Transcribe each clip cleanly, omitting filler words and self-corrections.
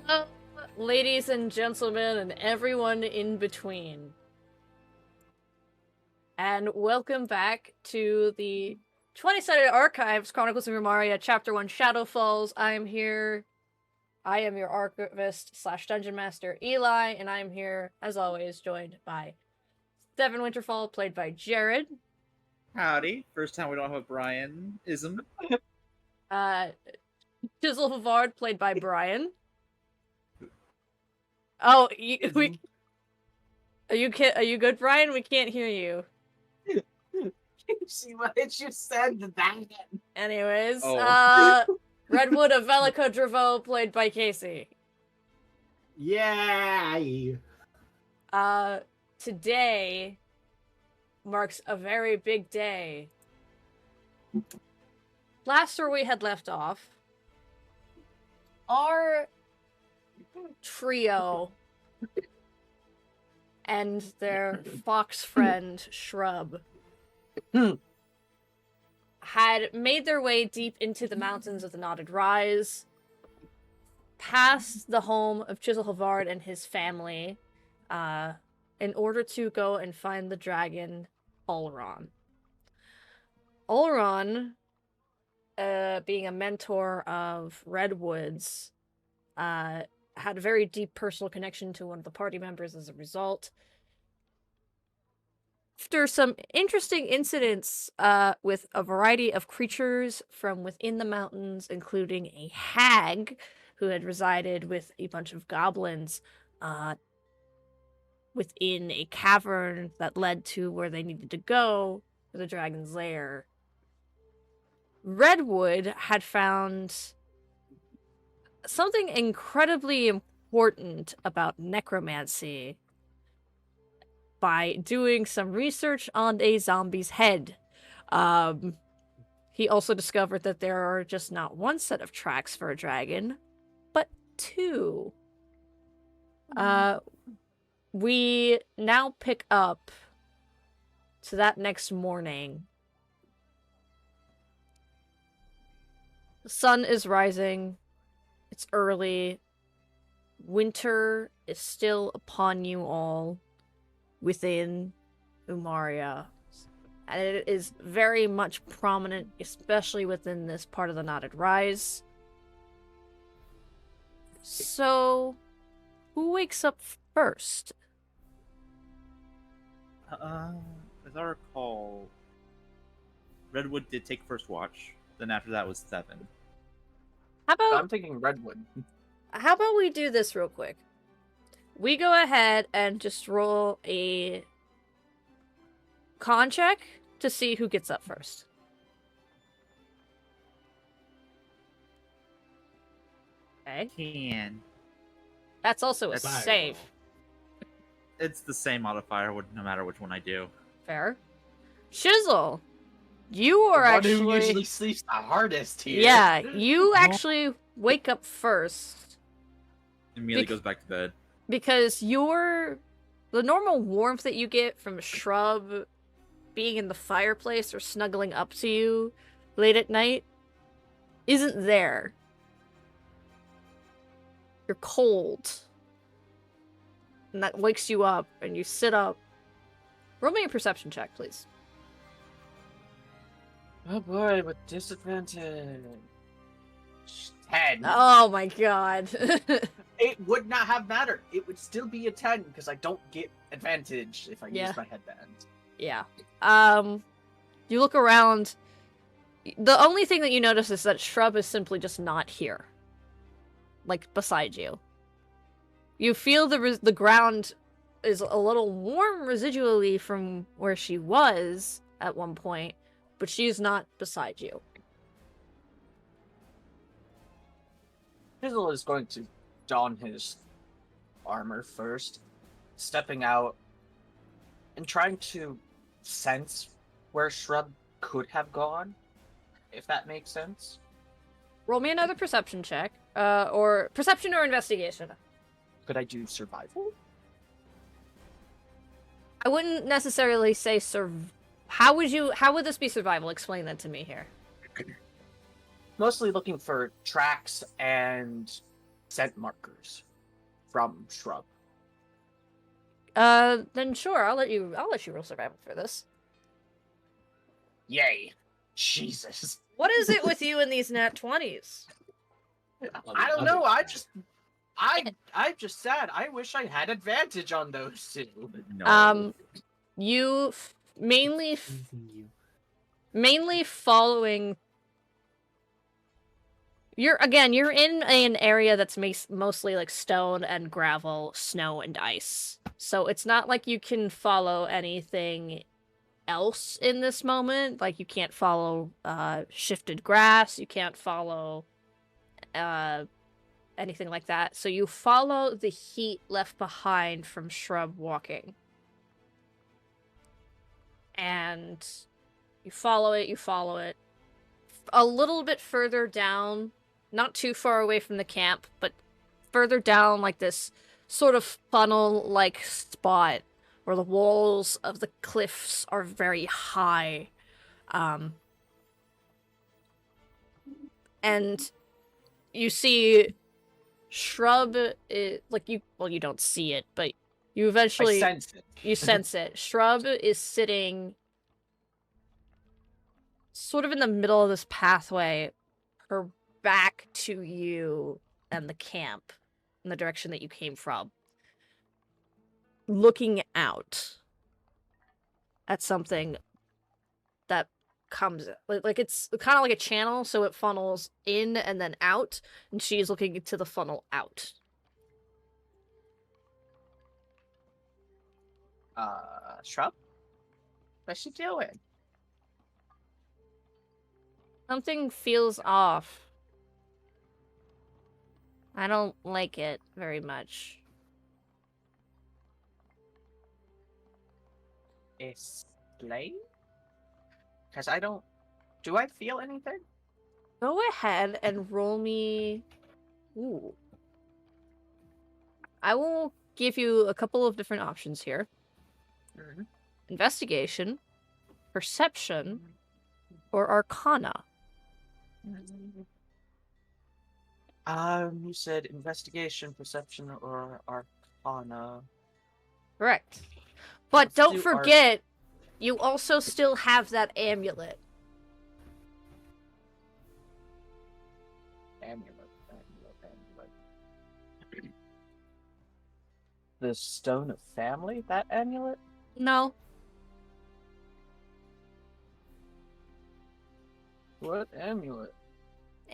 Hello, ladies and gentlemen, and everyone in between. And welcome back to the 20-sided Archives, Chronicles of Umaria, Chapter 1, Shadow Falls. I am your Archivist / Dungeon Master, Eli, and I am here, as always, joined by Devin Winterfall, played by Jared. Howdy. First time we don't have a Brian-ism. Chisel Havard, played by Brian. Oh, are you good, Brian? We can't hear you. See what you said that. Anyways, Oh. Redwood of Velica Dravo, played by Casey. Yay! Today marks a very big day. Last where we had left off, our trio and their fox friend, Shrub, had made their way deep into the mountains of the Knotted Rise, past the home of Chisel Havard and his family, in order to go and find the dragon, Ulron. Ulron, being a mentor of Redwood's, had a very deep personal connection to one of the party members as a result. After some interesting incidents with a variety of creatures from within the mountains, including a hag who had resided with a bunch of goblins within a cavern that led to where they needed to go for the dragon's lair, Redwood had found something incredibly important about necromancy by doing some research on a zombie's head. He also discovered that there are just not one set of tracks for a dragon, but two. We now pick up to that next morning. The sun is rising. It's early. Winter is still upon you all within Umaria. And it is very much prominent, especially within this part of the Knotted Rise. So, who wakes up first? As I recall, Redwood did take first watch. Then after that was Seven. I'm thinking Redwood. How about we do this real quick? We go ahead and just roll a con check to see who gets up first. Okay. Can. That's also a That's save. It's the same modifier no matter which one I do. Fair. Chisel, you are One actually... who usually sleeps the hardest here. Yeah, you actually wake up first. Immediately goes back to bed. Because the normal warmth that you get from a shrub being in the fireplace or snuggling up to you late at night isn't there. You're cold. And that wakes you up, and you sit up. Roll me a perception check, please. Oh boy, with disadvantage. 10. Oh my god. It would not have mattered. It would still be a 10 because I don't get advantage if I use my headband. Yeah. You look around. The only thing that you notice is that Shrub is simply just not here. Like, beside you. You feel the ground is a little warm residually from where she was at one point, but she's not beside you. Chisel is going to don his armor first, stepping out and trying to sense where Shrub could have gone, if that makes sense. Roll me another perception check, or perception or investigation. Could I do survival? I wouldn't necessarily say how would this be survival? Explain that to me here. Mostly looking for tracks and scent markers from Shrub. Then sure, I'll let you roll survival for this. Yay. Jesus. What is it with you in these nat 20s? I don't know, I just said I wish I had advantage on those two. No. You mainly following. You're in an area that's mostly like stone and gravel, snow and ice. So it's not like you can follow anything else in this moment. Like, you can't follow shifted grass, you can't follow anything like that. So you follow the heat left behind from Shrub walking. And you follow it. A little bit further down, not too far away from the camp, but further down, like this sort of funnel-like spot where the walls of the cliffs are very high. And you see Shrub, you don't see it, but you eventually... I sense it. You sense it. Shrub is sitting sort of in the middle of this pathway, her back to you and the camp, in the direction that you came from, looking out at something that comes, like it's kind of like a channel, so it funnels in and then out, and she's looking into the funnel out. Shrub? What's she doing? Something feels off. I don't like it very much. Explain? Because I don't... Do I feel anything? Go ahead and roll me... Ooh. I will give you a couple of different options here. Mm-hmm. Investigation, Perception, or Arcana. You said investigation, perception, or arcana. Correct. But Let's don't do forget, you also still have that amulet. Amulet. The Stone of Family? That amulet? No. What amulet?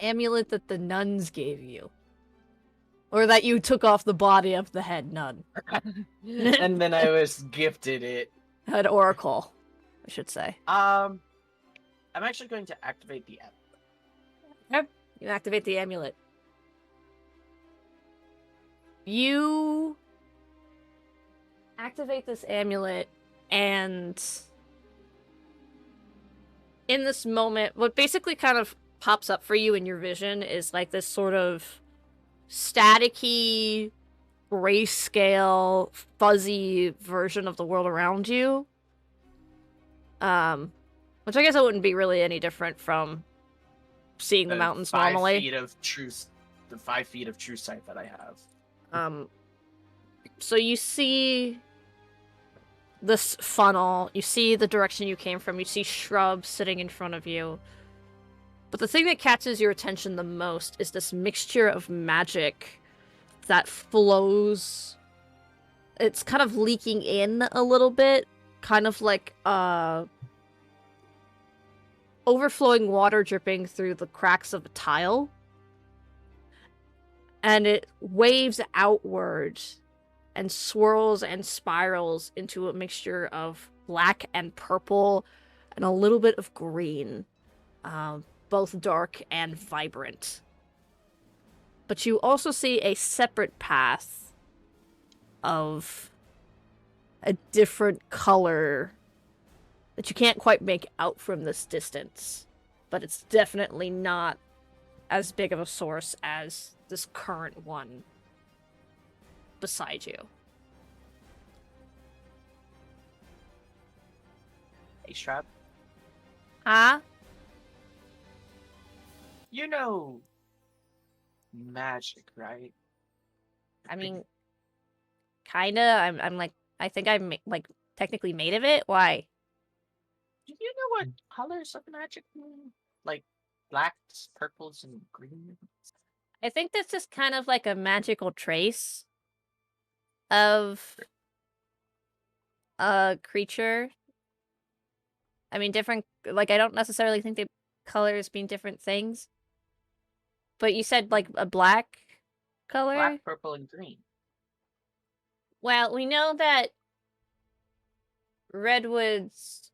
Amulet that the nuns gave you. Or that you took off the body of the head nun. And then I was gifted it. An oracle, I should say. I'm actually going to activate the amulet. Okay. You activate the amulet. You activate this amulet, and in this moment, what basically kind of pops up for you in your vision is like this sort of staticky, grayscale, fuzzy version of the world around you. Which I guess it wouldn't be really any different from seeing the mountains normally. The 5 feet of true sight that I have. So you see this funnel, you see the direction you came from, you see Shrub sitting in front of you. But the thing that catches your attention the most is this mixture of magic that flows. It's kind of leaking in a little bit, kind of like overflowing water dripping through the cracks of a tile. And it waves outward and swirls and spirals into a mixture of black and purple and a little bit of green. Both dark and vibrant. But you also see a separate path of a different color that you can't quite make out from this distance. But it's definitely not as big of a source as this current one beside you. Hey, Shrub. Huh? You know magic, right? I mean, kinda. I'm like, I think I'm like technically made of it. Why? Do you know what colors of magic mean? Like blacks, purples, and greens? I think this is kind of like a magical trace of a creature. I mean, different. Like, I don't necessarily think the colors mean different things. But you said like a black color. Black, purple, and green. Well, we know that Redwood's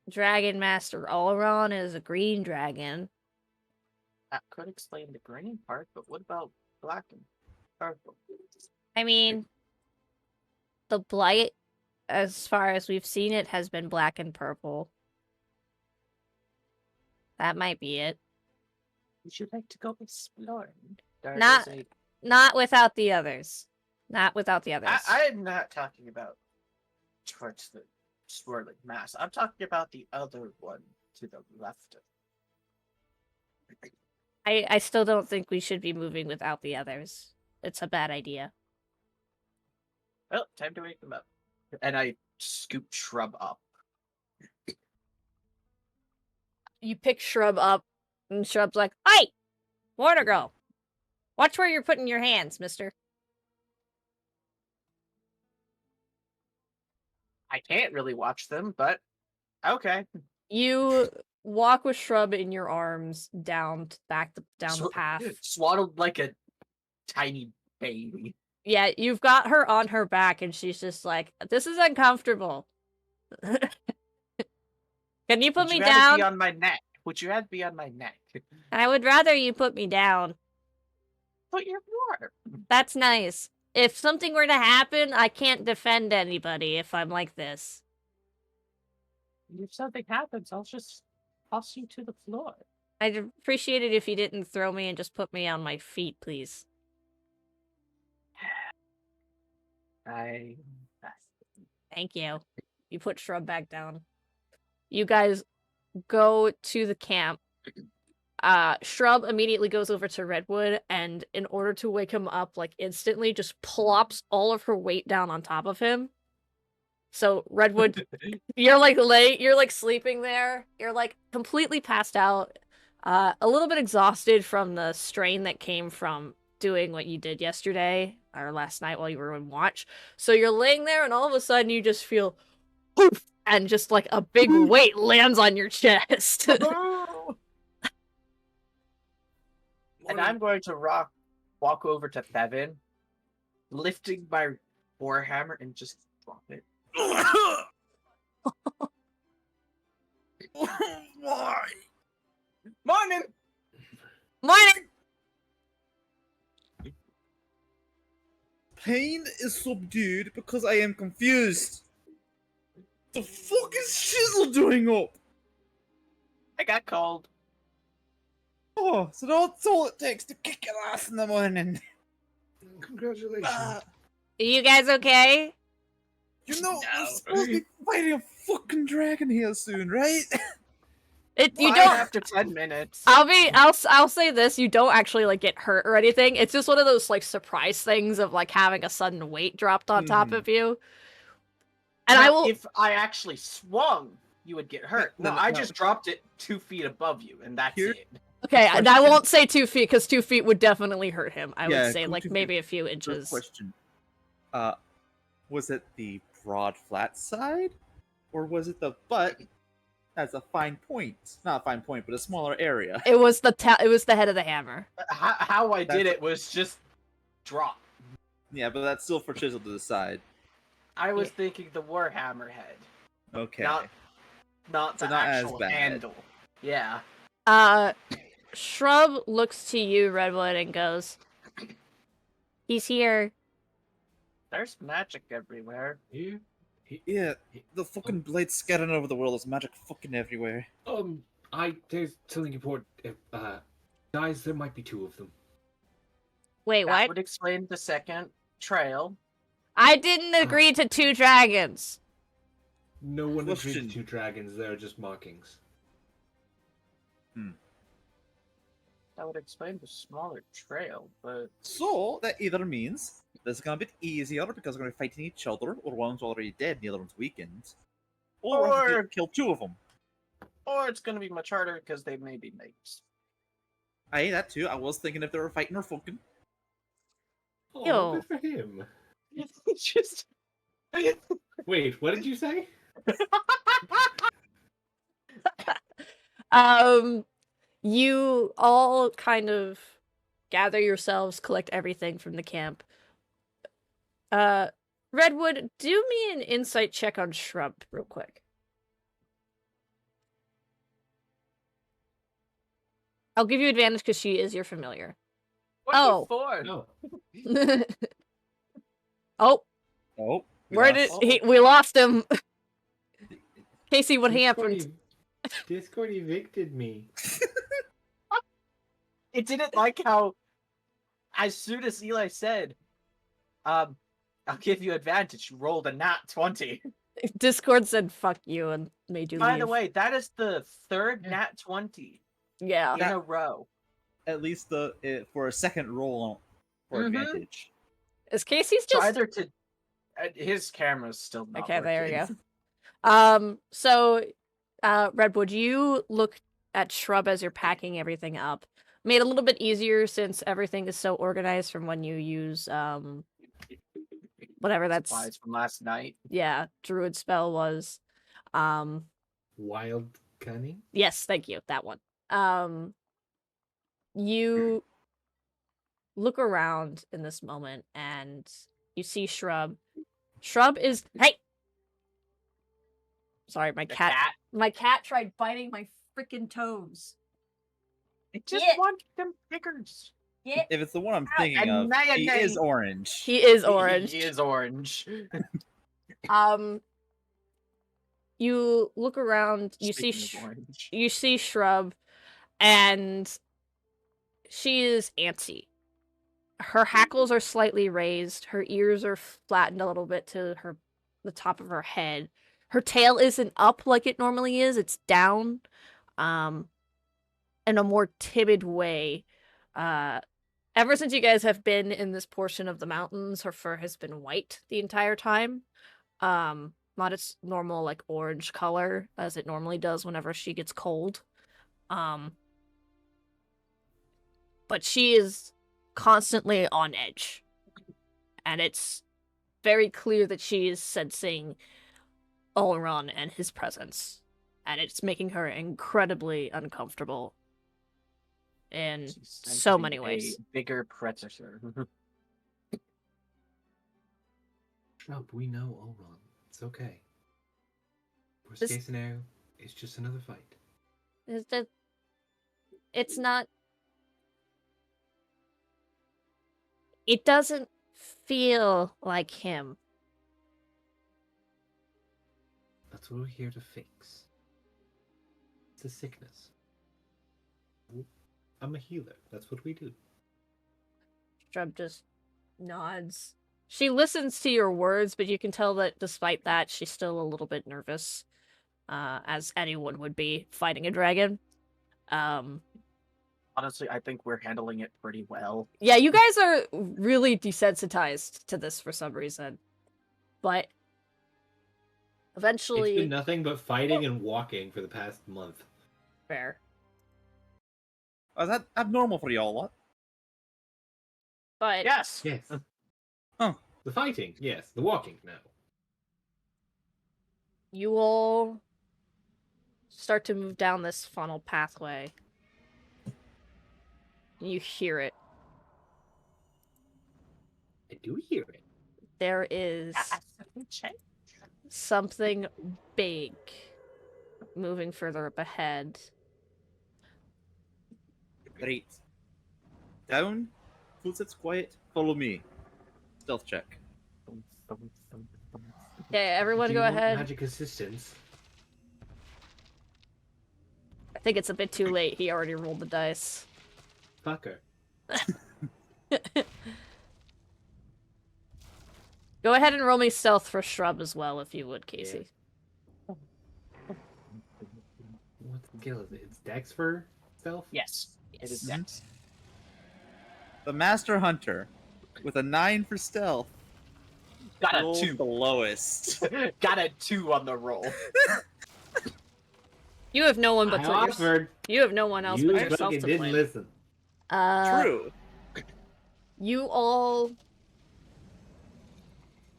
Dragon Master Oleron is a green dragon. That could explain the green part, but what about black and purple? I mean, the blight, as far as we've seen it, has been black and purple. That might be it. Would you like to go exploring? There Not- is a- Not without the others. Not without the others. I'm not talking about towards the swirling mass. I'm talking about the other one to the left. I still don't think we should be moving without the others. It's a bad idea. Well, time to wake them up. And I scoop Shrub up. You pick Shrub up, and Shrub's like, "Hey! Water girl! Watch where you're putting your hands, mister." I can't really watch them, but okay. You walk with Shrub in your arms down the path. Swaddled like a tiny baby. Yeah, you've got her on her back, and she's just like, "This is uncomfortable." Can you put Would me you rather down? be on my neck? Would you rather be on my neck? I would rather you put me down. But you're water. That's nice. If something were to happen, I can't defend anybody if I'm like this. If something happens, I'll just toss you to the floor. I'd appreciate it if you didn't throw me and just put me on my feet, please. Thank you. You put Shrub back down. You guys go to the camp. Shrub immediately goes over to Redwood, and in order to wake him up, like, instantly, just plops all of her weight down on top of him. So, Redwood, you're like sleeping there. You're like completely passed out. A little bit exhausted from the strain that came from doing what you did yesterday or last night while you were in watch. So you're laying there, and all of a sudden you just feel poof, and just like a big weight lands on your chest. And I'm going to walk over to Bevan, lifting my warhammer and just drop it. Why? Morning! Morning! Pain is subdued because I am confused. The fuck is Shizzle doing up? I got called. Oh, so that's all it takes to kick your ass in the morning. Congratulations. Are you guys okay? You know, No. we're supposed to be fighting a fucking dragon here soon, right? You Fine, don't. after 10 minutes. I'll say this: you don't actually like get hurt or anything. It's just one of those like surprise things of like having a sudden weight dropped on top of you. And Now, I will. if I actually swung, you would get hurt. No, No, no, I no. just dropped it 2 feet above you, and that's Here- it. Okay, Question. I won't say 2 feet because 2 feet would definitely hurt him. I Yeah, would say 2 like feet. maybe a few Good inches. question. Was it the broad flat side? Or was it the butt as a fine point? Not a fine point, but a smaller area. It was the head of the hammer. How I did That's- it was just drop. Yeah, but that's still for Chisel to decide. I was thinking the warhammer head, Okay. not So the not as actual bad. handle. Yeah. Shrub looks to you, Redwood, and goes, "He's here." There's magic everywhere. Here? Yeah, the fucking blade scattering over the world. There's magic fucking everywhere. There's something important. Guys, there might be 2 of them. Wait, That what? would explain the second trail. I didn't agree to 2 dragons. No one agreed Question. to 2 dragons, they're just markings. That would explain the smaller trail, but So, that either means This is gonna be easier because we're gonna be fighting each other, or one's already dead and the other one's weakened. Or we'll have to kill two of them. Or it's gonna be much harder because they may be mates. Aye, that too. I was thinking if they were fighting or fucking. Oh, Yo. good for him. It's just. Wait, what did you say? You all kind of gather yourselves, collect everything from the camp. Redwood, do me an insight check on Shrub real quick. I'll give you advantage because she is your familiar. What for? No. Oh, Oh, where did we lost him? Casey, what happened? Discord evicted me. It didn't like how, as soon as Eli said, I'll give you advantage, you rolled a nat 20. Discord said fuck you and made you By leave. the way, that is the third nat 20 Yeah. in a row. At least for a second roll for advantage. Is Casey's So just either to his camera's still not okay? There working. you go. So, Redwood, you look at Shrub as you're packing everything up. Made a little bit easier since everything is so organized from when you use whatever that's Supplies from last night. yeah, druid spell was. Wild cunning? Yes, thank you. That one. You look around in this moment and you see Shrub. Shrub is hey. Sorry, my cat. My cat tried biting my freaking toes. It just Yeah. wants them pickers. Yeah. If it's the one I'm thinking of, he is orange. He is orange. He is orange. You look around, you see Shrub, and she is antsy. Her hackles are slightly raised, her ears are flattened a little bit to the top of her head. Her tail isn't up like it normally is, it's down, in a more timid way. Ever since you guys have been in this portion of the mountains, her fur has been white the entire time. Not its normal, like, orange color, as it normally does whenever she gets cold. But she is constantly on edge. And it's very clear that she is sensing Olron and his presence. And it's making her incredibly uncomfortable in so many ways. A bigger predator. Shrub, we know Olron. It's okay. Worst case scenario, it's just another fight. It's not... It doesn't feel like him. That's what we're here to fix. It's a sickness. I'm a healer. That's what we do. Strub just nods. She listens to your words, but you can tell that despite that, she's still a little bit nervous. As anyone would be fighting a dragon. Honestly, I think we're handling it pretty well. Yeah, you guys are really desensitized to this for some reason. But eventually... It's been nothing but fighting and walking for the past month. Fair. Is that abnormal for y'all, what? But... Yes! Yes. Huh. The fighting, yes. The walking, no. You all start to move down this funnel pathway. You hear it. I do hear it. There is something big moving further up ahead. Great. Down. Footsteps quiet. Follow me. Stealth check. Okay, everyone Do go you want ahead. Magic assistance. I think it's a bit too late. He already rolled the dice. Fucker. Go ahead and roll me stealth for Shrub as well, if you would, Casey. What skill is it? It's Dex for stealth? Yes. It is Dex. The Master Hunter With a 9 for stealth. Got a Roll 2. the lowest. Got a 2 on the roll. You have no one I but to yourself. offered. You have no one else You but yourself fucking to didn't blame. listen. True. You all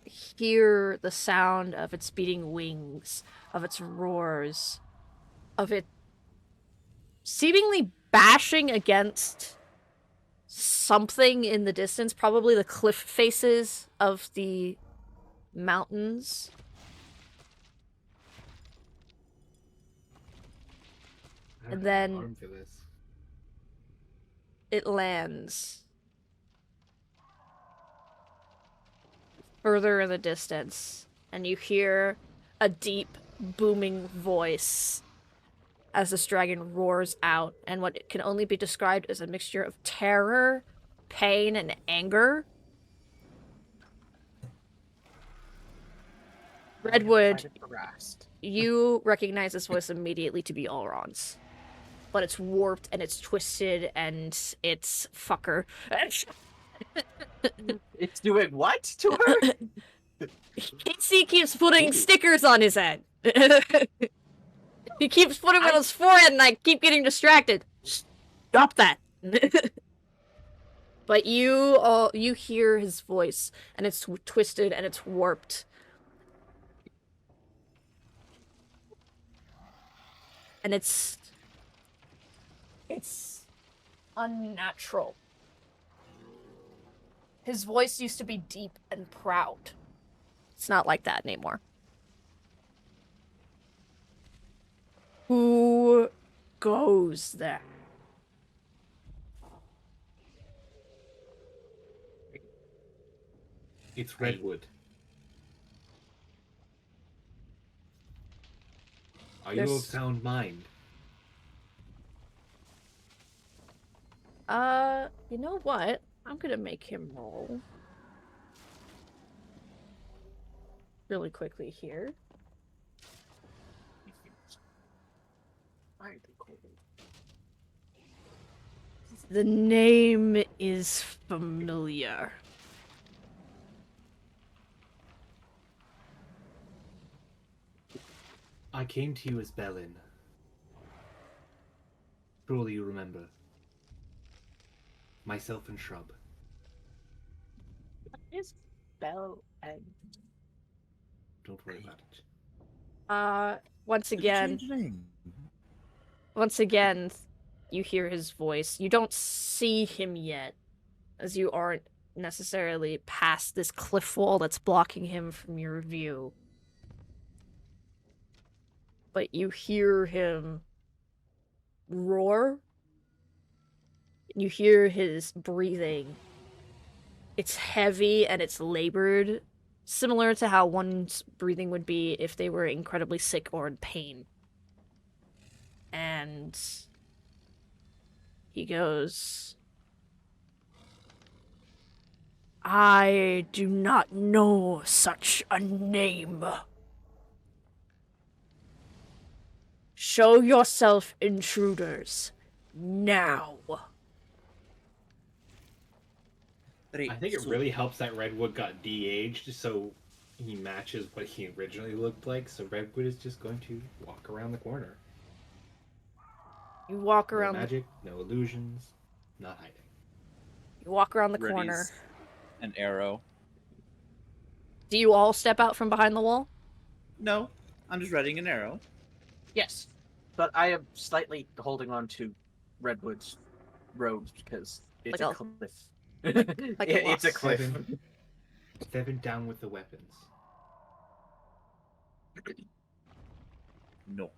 hear the sound of its beating wings, of its roars, of it seemingly bashing against something in the distance, probably the cliff faces of the mountains. I And don't have an then- arm for this. It lands further in the distance, and you hear a deep, booming voice as this dragon roars out, and what can only be described as a mixture of terror, pain, and anger. Redwood, Find it harassed. you recognize this voice immediately to be Elrond's. But it's warped, and it's twisted, and it's fucker. It's doing what to her? Casey keeps putting Ooh. stickers on his head. He keeps putting them on his forehead, and I keep getting distracted. Stop that. But you hear his voice, and it's twisted and it's warped. And it's unnatural. His voice used to be deep and proud. It's not like that anymore. Who goes there? It's Redwood. Are you of There's- sound mind? You know what? I'm gonna make him roll. Really quickly here. The name is familiar. I came to you as Belin. Surely you remember. Myself and Shrub. Is Bell and Don't worry about it. Once again, you hear his voice. You don't see him yet, as you aren't necessarily past this cliff wall that's blocking him from your view. But you hear him roar. You hear his breathing. It's heavy and it's labored, similar to how one's breathing would be if they were incredibly sick or in pain. And he goes, I do not know such a name. Show yourself, intruders, now. I think it really helps that Redwood got de-aged, so he matches what he originally looked like. So Redwood is just going to walk around the corner. You walk No around magic, no illusions, not hiding. You walk around the Readies corner. an arrow. Do you all step out from behind the wall? No, I'm just readying an arrow. yes, but I am slightly holding on to Redwood's robes because it's Like a a- cliff. like a It's a wasp. cliff. Seven down with the weapons. No.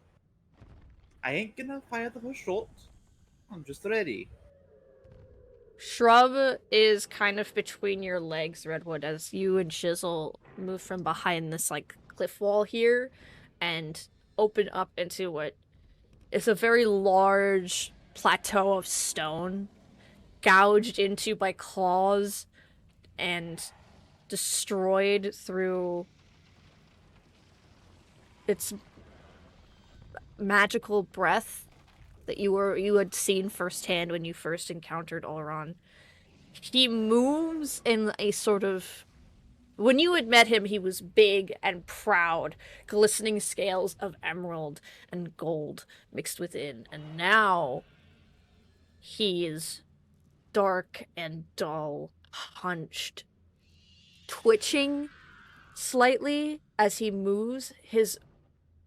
I ain't gonna fire the first shot. I'm just ready. Shrub is kind of between your legs, Redwood, as you and Shizzle move from behind this like cliff wall here and open up into what is a very large plateau of stone, gouged into by claws and destroyed through its magical breath that you had seen firsthand when you first encountered Olron. He moves in a sort of... When you had met him, he was big and proud, glistening scales of emerald and gold mixed within. And now he is dark and dull, hunched, twitching slightly as he moves.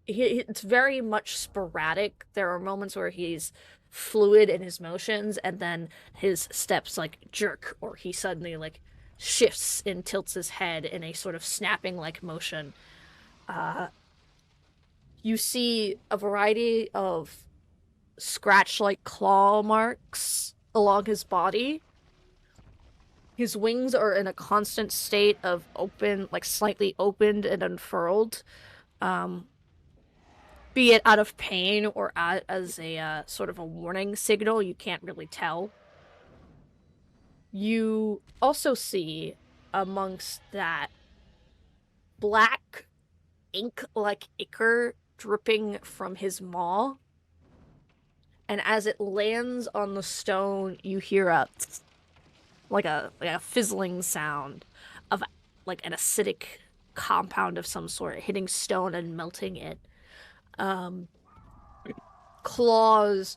It's very much sporadic. There are moments where he's fluid in his motions, and then his steps like jerk, or he suddenly like shifts and tilts his head in a sort of snapping like motion. You see a variety of scratch like claw marks along his body. His wings are in a constant state of open, like slightly opened and unfurled. Be it out of pain or as a sort of a warning signal, you can't really tell. You also see amongst that black ink-like ichor dripping from his maw, and as it lands on the stone, you hear a fizzling sound of like an acidic compound of some sort hitting stone and melting it. Claws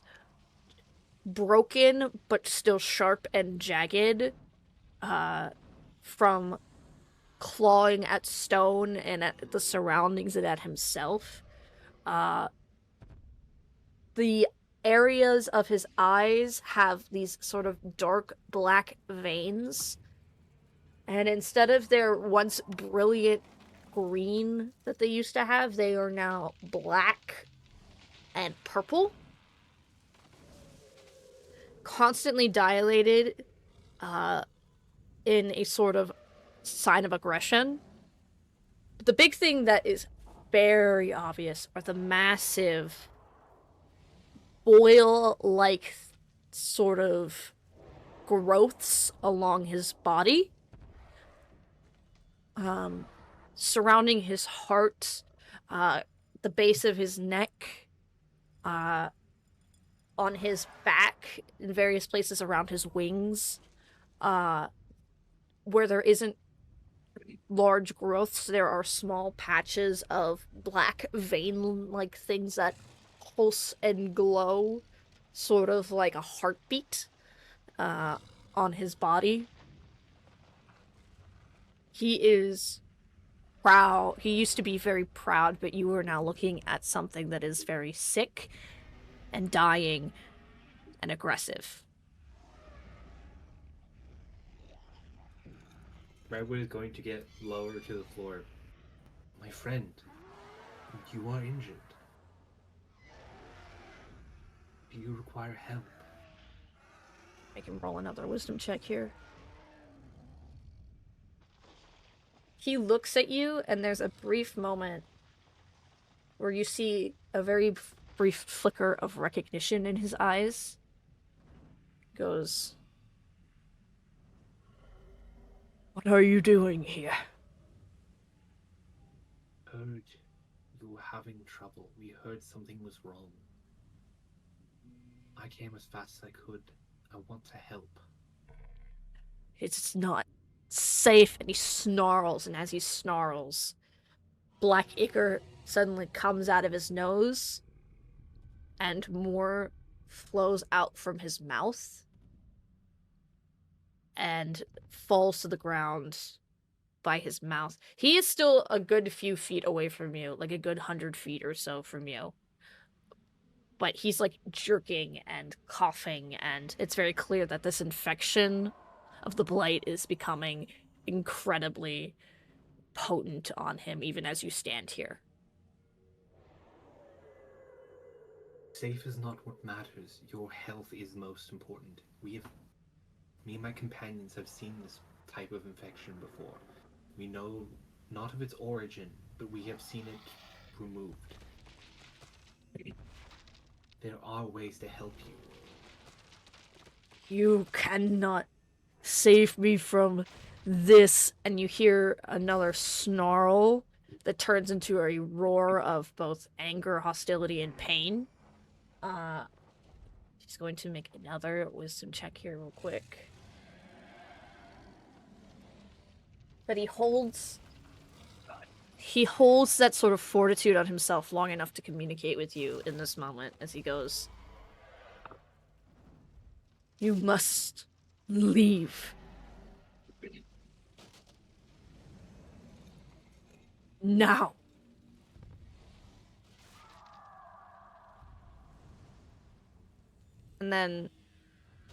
broken but still sharp and jagged from clawing at stone and at the surroundings and at himself. The areas of his eyes have these sort of dark black veins, and instead of their once brilliant green that they used to have, they are now black and purple, constantly dilated in a sort of sign of aggression. But the big thing that is very obvious are the massive boil-like sort of growths along his body, surrounding his heart, the base of his neck, on his back, in various places around his wings. Where there isn't large growths, there are small patches of black vein-like things that pulse and glow, sort of like a heartbeat, on his body. He is proud. He used to be very proud, but you are now looking at something that is very sick and dying and aggressive. Redwood is going to get lower to the floor. My friend, you are injured. Do you require help? I can roll another wisdom check here. He looks at you, and there's a brief moment where you see a very brief flicker of recognition in his eyes. Goes, "What are you doing here?" Heard you were having trouble. We heard something was wrong. I came as fast as I could. I want to help. It's not safe, and he snarls, and as he snarls, black ichor suddenly comes out of his nose, and more flows out from his mouth, and falls to the ground by his mouth. He is still a good few feet away from you, like a good 100 feet or so from you. But he's like jerking and coughing, and it's very clear that this infection of the blight is becoming incredibly potent on him, even as you stand here. Safe is not what matters. Your health is most important. Me and my companions have seen this type of infection before. We know not of its origin, but we have seen it removed. There are ways to help you. You cannot save me from this. And you hear another snarl that turns into a roar of both anger, hostility, and pain. She's going to make another wisdom check here real quick. But he holds that sort of fortitude on himself long enough to communicate with you in this moment as he goes, "You must leave. Now." And then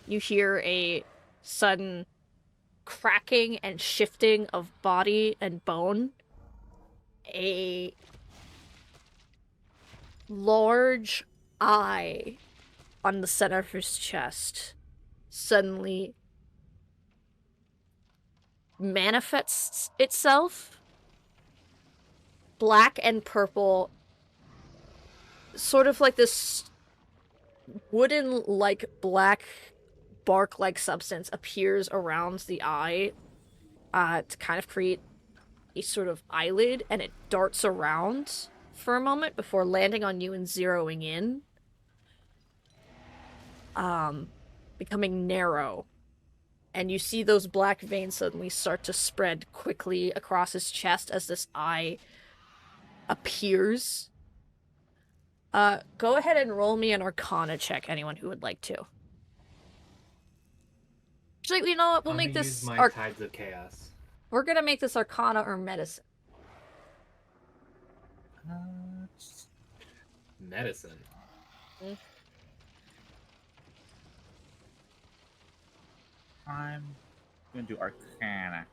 you hear a sudden cracking and shifting of body and bone. A large eye on the center of his chest suddenly manifests itself, black and purple, sort of like this wooden-like black bark-like substance appears around the eye to kind of create a sort of eyelid, and it darts around for a moment before landing on you and zeroing in, becoming narrow. And you see those black veins suddenly start to spread quickly across his chest as this eye appears. Go ahead and roll me an Arcana check, anyone who would like to. Actually, you know what? We'll I'm make gonna this... use my Tides of Chaos. We're gonna make this Arcana or Medicine. Medicine. I'm gonna do Arcana.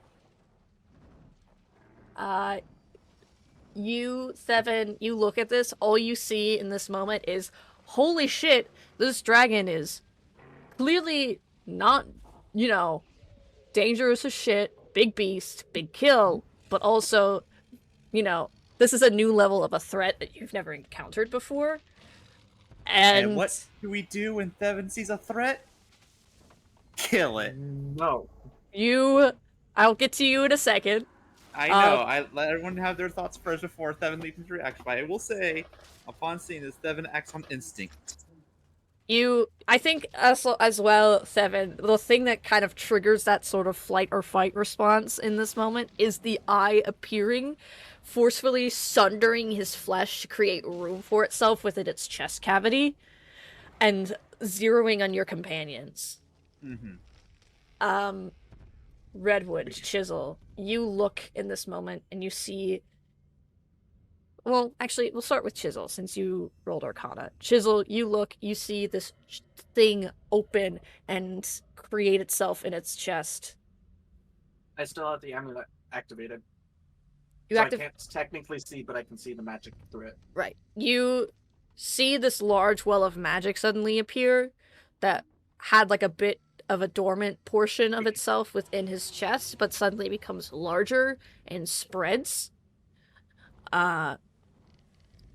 You, Seven, you look at this, all you see in this moment is, holy shit, this dragon is clearly not, you know, dangerous as shit, big beast, big kill, but also, you know, this is a new level of a threat that you've never encountered before. And what do we do when Thevin sees a threat? Kill it. No. I'll get to you in a second. I know. I let everyone have their thoughts first before Thevin leaps into reaction. But I will say, upon seeing this, Thevin acts on instinct. I think as well, Thevin, the thing that kind of triggers that sort of flight or fight response in this moment is the eye appearing, forcefully sundering his flesh to create room for itself within its chest cavity, and zeroing on your companions. Mm-hmm. Redwood, Chisel, you look in this moment and you see... Well, actually, we'll start with Chisel, since you rolled Arcana. Chisel, you look, you see this thing open and create itself in its chest. I still have the amulet activated. I can't technically see, but I can see the magic through it. Right. You see this large well of magic suddenly appear that had like a bit of a dormant portion of itself within his chest, but suddenly becomes larger and spreads.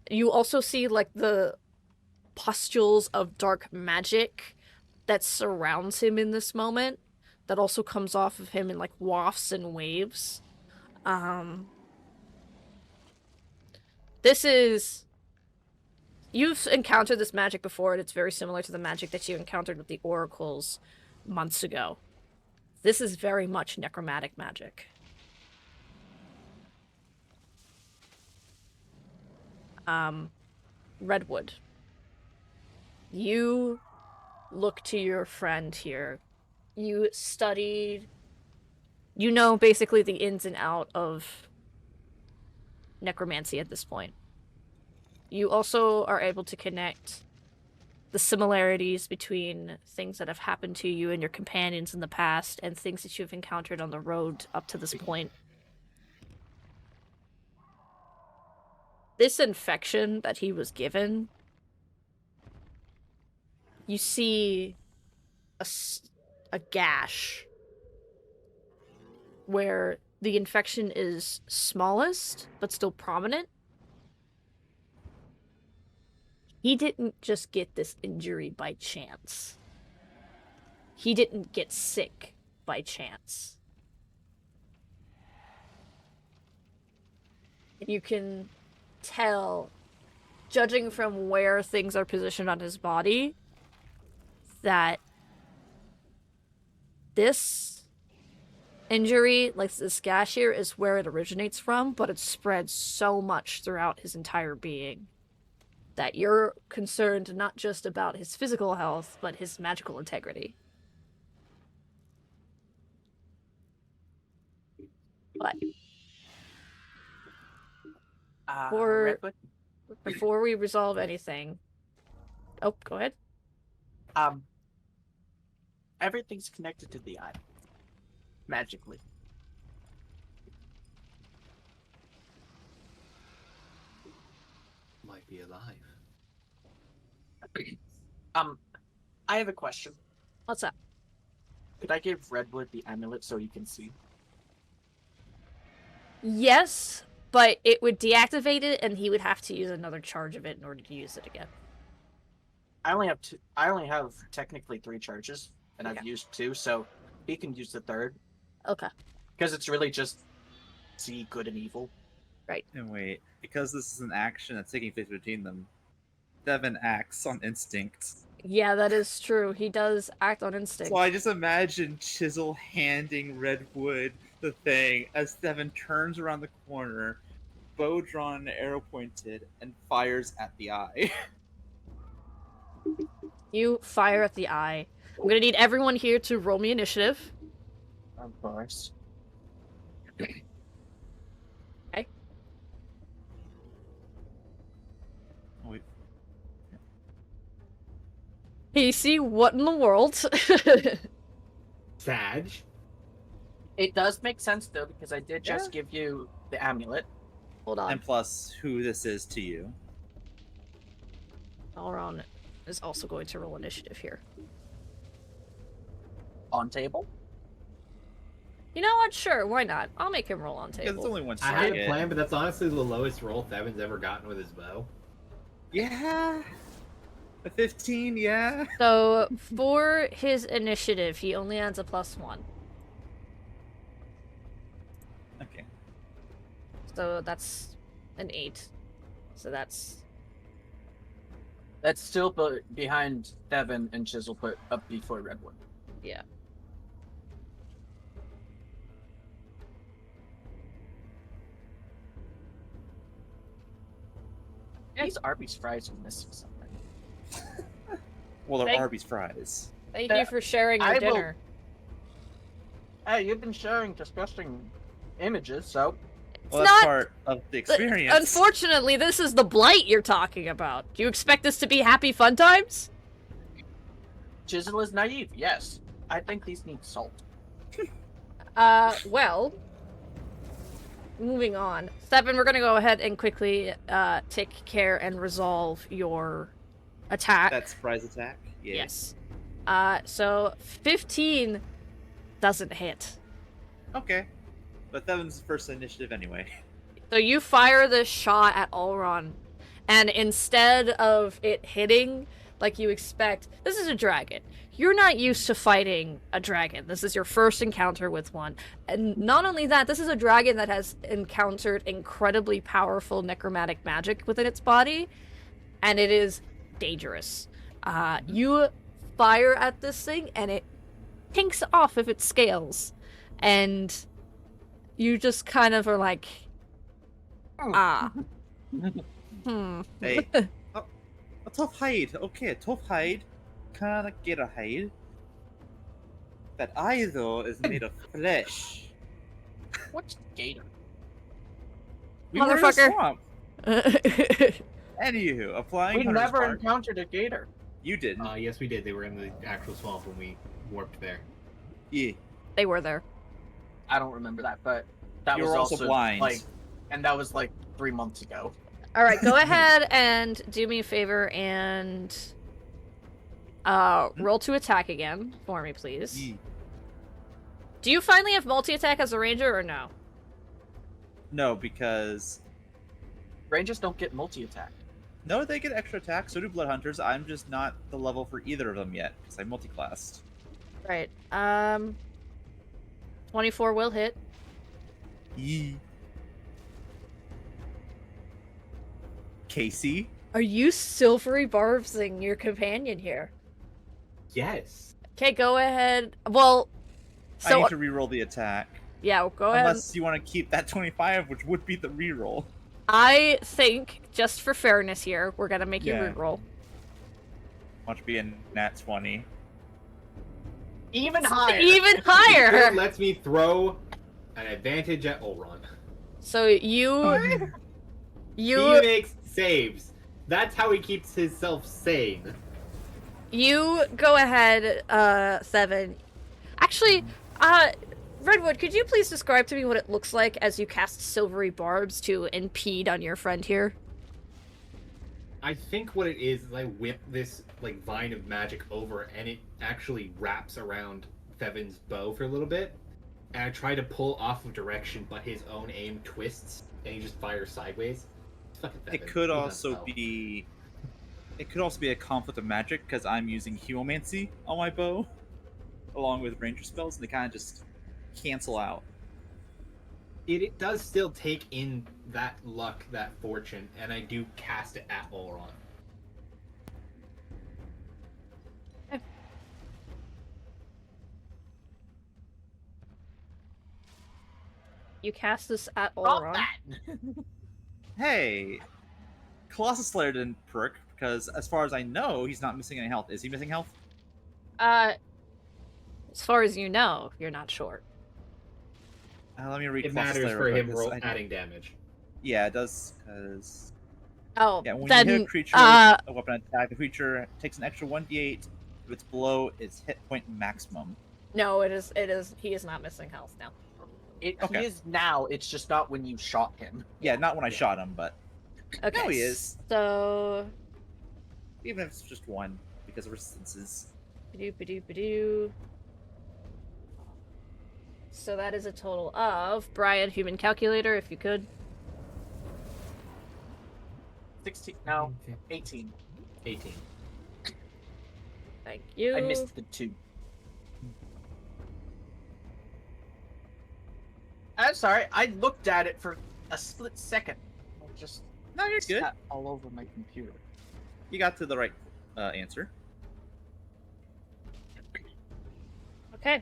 You also see like the pustules of dark magic that surrounds him in this moment, that also comes off of him in like wafts and waves. You've encountered this magic before, and it's very similar to the magic that you encountered with the oracles months ago. This is very much necromantic magic. Redwood. You look to your friend here. You studied... You know basically the ins and out of necromancy at this point. You also are able to connect the similarities between things that have happened to you and your companions in the past and things that you've encountered on the road up to this point. This infection that he was given, you see a gash where the infection is smallest but still prominent. He didn't just get this injury by chance. He didn't get sick by chance. You can tell, judging from where things are positioned on his body, that this injury, like this gash here, is where it originates from, but it's spread so much throughout his entire being that you're concerned not just about his physical health, but his magical integrity. But For- Redwood. before we resolve anything... Oh, go ahead. Everything's connected to the eye. Magically. Might be alive. I have a question. What's up? Could I give Redwood the amulet so he can see? Yes, but it would deactivate it, and he would have to use another charge of it in order to use it again. I only have two. I only have technically 3 charges, and Okay. I've used 2, so he can use the 3rd. Okay. Because it's really just see good and evil. And wait, because this is an action that's taking place between them, Devin acts on instinct. Yeah, that is true. He does act on instinct. So I just imagine Chisel handing Redwood the thing as Devin turns around the corner, bow drawn and arrow pointed, and fires at the eye. You fire at the eye. I'm gonna need everyone here to roll me initiative. Of course. Okay. Oh, wait. PC, what in the world? Sag? It does make sense though, because I did just give you the amulet. Hold on. And plus, who this is to you. Elron is also going to roll initiative here. On table. You know what? Sure, why not? I'll make him roll on Because it's table. only one I had a target. plan, but that's honestly the lowest roll Thevin's ever gotten with his bow. Yeah. A 15, yeah. So, for his initiative, he only adds a +1. Okay. So that's an 8. So that's... That's still behind Devin and Chisel put up before Redwood. yeah. These Arby's fries are missing something. Well, they're Thank- Arby's fries. Thank you for sharing your I will- dinner. Hey, you've been sharing disgusting images, so Well, It's that's not- part of the experience. Unfortunately, this is the blight you're talking about. Do you expect this to be happy fun times? Chisel is naive. Yes, I think these need salt. Well, moving on. 7, we're gonna go ahead and quickly, take care and resolve your attack. That surprise attack? Yeah. Yes. So 15 doesn't hit. Okay. But Devin's first initiative anyway. So you fire this shot at Ulron, and instead of it hitting like you expect, this is a dragon. You're not used to fighting a dragon. This is your first encounter with one. And not only that, this is a dragon that has encountered incredibly powerful necromantic magic within its body, and it is dangerous. You fire at this thing, and it pinks off of its scales, and you just kind of are like, Hey. A tough hide. Okay, a tough hide. Can I get a hide? That eye, though, is made of flesh. What's gator? We were in a Motherfucker. swamp. Anywho, applying We Hunter's never Mark. encountered a gator. You didn't. Yes, we did. They were in the actual swamp when we warped there. Yeah. They were there. I don't remember that, but that You was were also blind. like, and that was like 3 months ago. All right, go ahead and do me a favor and roll to attack again for me, please. Yeah. Do you finally have multi-attack as a ranger or no? No, because Rangers don't get multi-attack. no, they get extra attack. So do blood hunters. I'm just not the level for either of them yet because I'm multi-classed. Right. 24 will hit. Yee. Casey. Are you silvery barbsing your companion here? Yes. Okay, go ahead. Well, I so need to reroll the attack. Yeah, go ahead. Unless you want to keep that 25, which would be the reroll. I think, just for fairness here, we're gonna make you Yeah. reroll. Watch be a nat 20. Even higher. Even It higher! lets me throw an advantage at Olron. So you He makes saves. That's how he keeps himself sane. You go ahead, Seven. Actually, Redwood, could you please describe to me what it looks like as you cast silvery barbs to impede on your friend here? I think what it is I whip this like vine of magic over, and it actually wraps around Thevin's bow for a little bit. And I try to pull off of direction, but his own aim twists, and he just fires sideways. It's fucking Thevin. It could He also has bow. be. It could also be a conflict of magic because I'm using Heomancy on my bow, along with ranger spells, and they kind of just cancel out. It does still take in that luck, that fortune, and I do cast it at Olron. You cast this at Stop Olron. that. Hey, Colossus Slayer didn't perk because, as far as I know, he's not missing any health. Is he missing health? As far as you know, you're not sure. Let me read. It Colossus matters Slayer for real him quick, 'cause I- adding damage. Yeah, it does. Because Oh, yeah, when then, you hit a creature with a weapon attack, the creature takes an extra 1d8. If it's below its hit point maximum. no, it is, he is not missing health now. He Okay. is now, it's just not when you shot him. Yeah, not when I shot him, but Okay. now he is. So, Even if it's just one, because of resistances. ba-doo. So that is a total of, Brian, human calculator, if you could. 16, no, 18. 18. Thank you. I missed the 2. I'm sorry, I looked at it for a split second. I just No, you're good. sat all over my computer. You got to the right answer. Okay.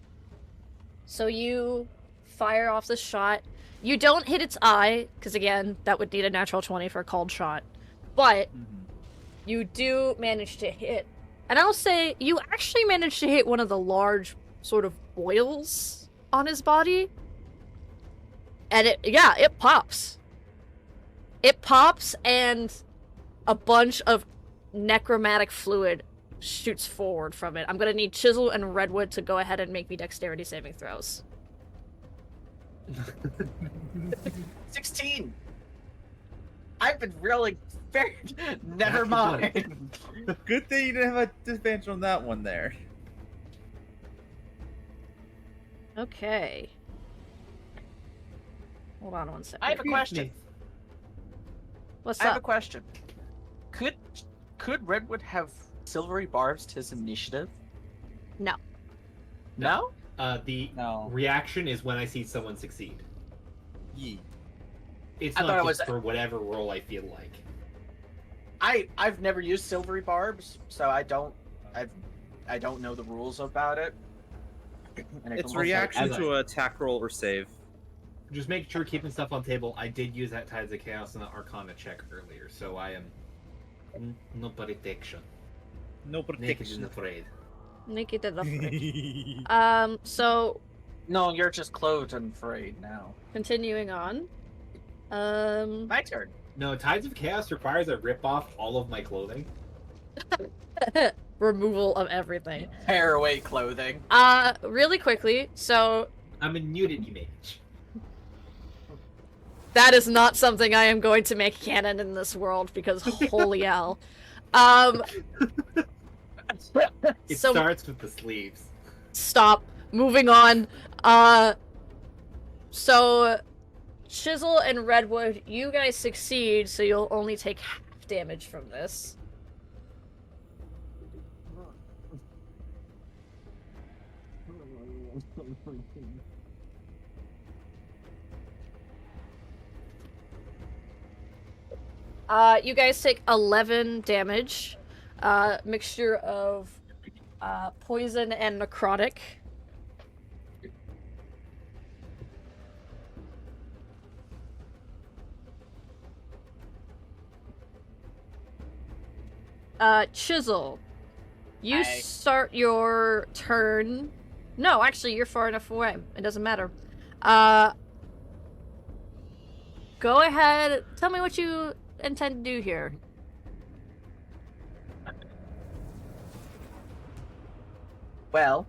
So you fire off the shot. You don't hit its eye, because again, that would need a natural 20 for a called shot. But you do manage to hit. And I'll say, you actually managed to hit one of the large sort of boils on his body. And it pops. It pops, and a bunch of necromantic fluid shoots forward from it. I'm gonna need Chisel and Redwood to go ahead and make me dexterity saving throws. 16! I've been really very... Never Natural mind. Good thing you didn't have a disadvantage on that one there. Okay. Hold on one second. I have a question. What's I have a up? question. Could Redwood have silvery barbs to his initiative? No. No? The No. reaction is when I see someone succeed. Yee. It's I not thought it just was- for whatever role I feel like. I've never used silvery barbs, so I don't know the rules about it. And It's also- reaction as to an attack roll or save. Just make sure keeping stuff on table. I did use that Tides of Chaos in the Arcana check earlier, so I am no protection. No Naked protection. and afraid. Naked and afraid. So No, you're just clothed and afraid now. continuing on. My turn. No, Tides of Chaos requires I rip off all of my clothing. Removal of everything. Tear away clothing. Really quickly, so I'm a nudity mage. that is not something I am going to make canon in this world, because holy hell. It So- starts with the sleeves. Stop. Moving on. So Chisel and Redwood, you guys succeed, so you'll only take half damage from this. You guys take 11 damage. Mixture of poison and necrotic. Chisel. You Aye. start your turn. No, actually, you're far enough away. It doesn't matter. Go ahead. Tell me what you intend to do here. Well,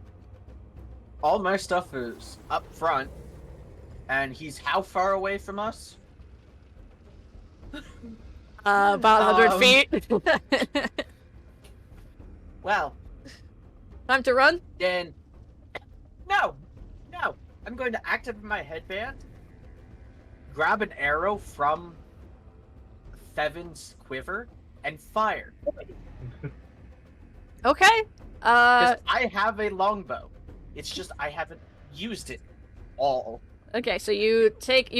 all my stuff is up front, and he's how far away from us? About 100 feet. Well, Time to run? then... No! I'm going to activate my headband, grab an arrow from Thevin's quiver, and fire. Okay. Because I have a longbow. It's just I haven't used it all. Okay, so you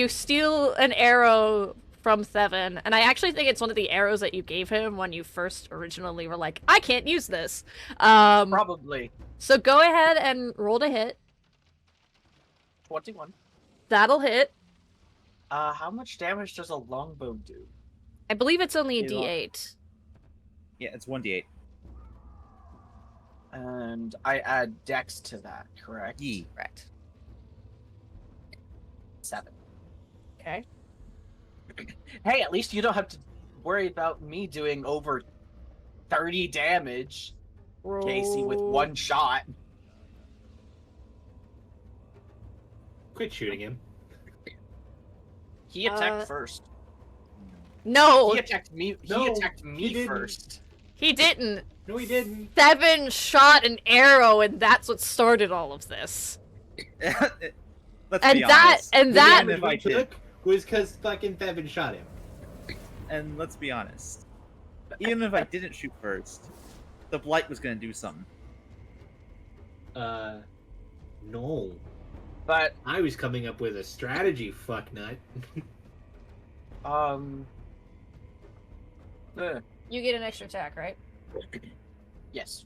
steal an arrow from Thevin, and I actually think it's one of the arrows that you gave him when you first originally were like, I can't use this. Probably. So go ahead and roll to hit. 21. That'll hit. How much damage does a longbow do? I believe it's only a You want- D8. Yeah, it's 1d8. And I add dex to that, correct? Yee. Correct. 7. Okay. Hey, at least you don't have to worry about me doing over 30 damage, Roll... Casey, with one shot. Quit shooting him. He attacked first. No, He attacked me. No, he attacked he me didn't. first. he didn't. No, he didn't. Thevin shot an arrow, and that's what started all of this. Let's And be that, honest. and The that, damage if I we did. took was because fucking Thevin shot him. And let's be honest. Even if I didn't shoot first, the blight was gonna do something. No. But I was coming up with a strategy, fucknut. you get an extra attack, right? Yes.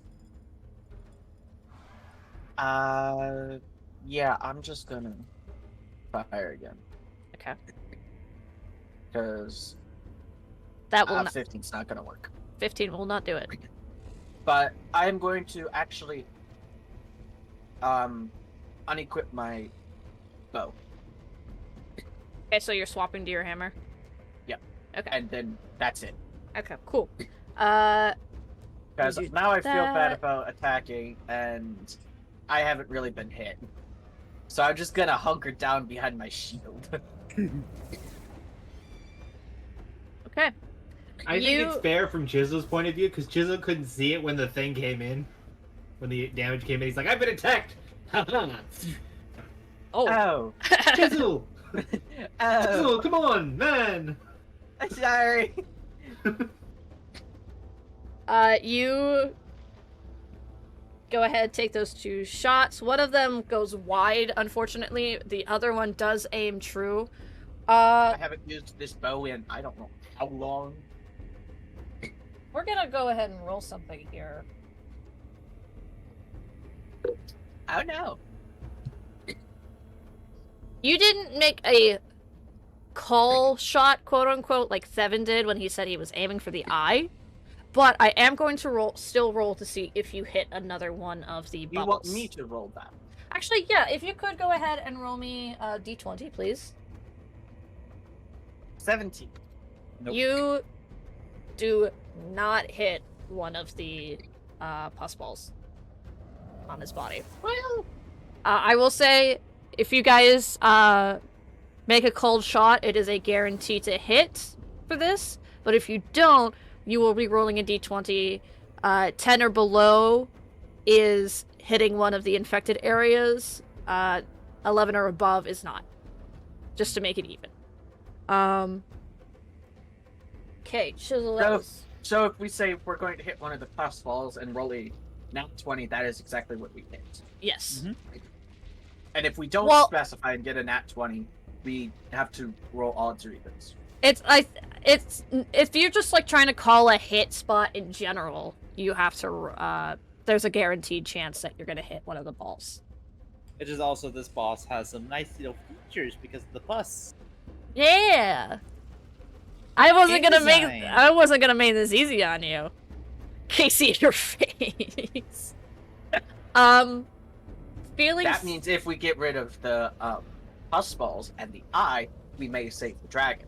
Yeah, I'm just gonna fire again. Okay. Because That will not, 15's not gonna work. 15 will not do it. But I'm going to actually unequip my bow. Okay, so you're swapping to your hammer? Yep. Okay. And then that's it. Okay, cool. Because do now I feel bad that. about attacking, and I haven't really been hit. So I'm just gonna hunker down behind my shield. Okay. I think it's fair from Chisel's point of view, because Chisel couldn't see it when the thing came in. When the damage came in, he's like, I've been attacked! Oh. Oh. Chisel! Oh. Chisel, come on, man! Sorry. You go ahead, take those 2 shots. One of them goes wide, unfortunately. The other one does aim true. I haven't used this bow in I don't know how long. We're gonna go ahead and roll something here. Oh no. You didn't make a call shot, quote unquote, like Thevin did when he said he was aiming for the eye. But I am going to still roll to see if you hit another one of the You bubbles. want me to roll that? Actually, yeah, if you could go ahead and roll me a d20, please. 17. Nope. You do not hit one of the pus balls on his body. Well, I will say, if you guys make a cold shot, it is a guarantee to hit for this. But if you don't, you will be rolling a d20. 10 or below is hitting one of the infected areas. 11 or above is not. Just to make it even. Okay, chisel. so if we say we're going to hit one of the pus balls and roll a nat 20, that is exactly what we hit. Yes. Mhm. And if we don't Well- specify and get a nat 20, we have to roll odds or evens. It's if you're just like trying to call a hit spot in general, you have to there's a guaranteed chance that you're gonna hit one of the balls. It is also this boss has some nice little features because of the pus. Yeah. I wasn't gonna Design. make this easy on you. Casey, in your face. Feelings. That means if we get rid of the pus balls and the eye, we may save the dragon.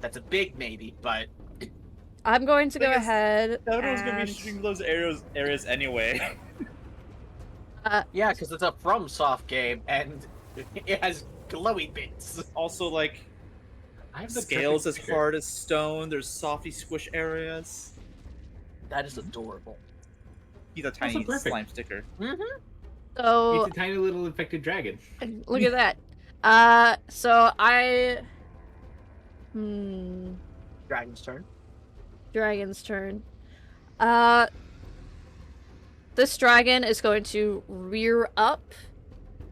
That's a big maybe, but I'm going to go ahead. Everyone's gonna be and- shooting those areas anyway. yeah, because it's a FromSoft game and it has glowy bits. Also, like, I have the scales as perfect sticker. hard as stone. There's softy squish areas. That is adorable. He's a tiny perfect. slime sticker. So It's a tiny little infected dragon. look at that. So I. Dragon's turn. Dragon's turn. This dragon is going to rear up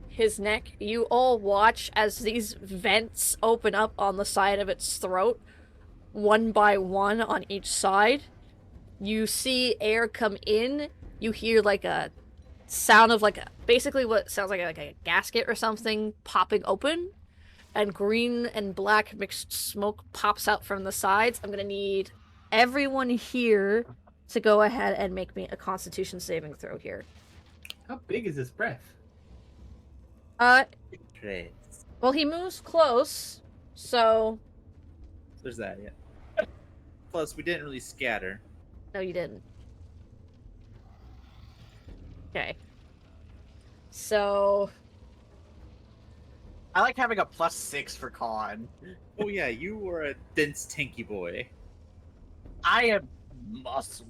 his neck. You all watch as these vents open up on the side of its throat, one by one on each side. You see air come in. You hear like a sound of basically what sounds like a gasket or something popping open, and green and black mixed smoke pops out from the sides. I'm gonna need everyone here to go ahead and make me a Constitution saving throw here. How big is this breath? Great. Well, he moves close, so There's that, yeah. Plus, we didn't really scatter. no, you didn't. Okay. So I like having a +6 for con. Oh yeah, you were a dense, tanky boy. I am muscle.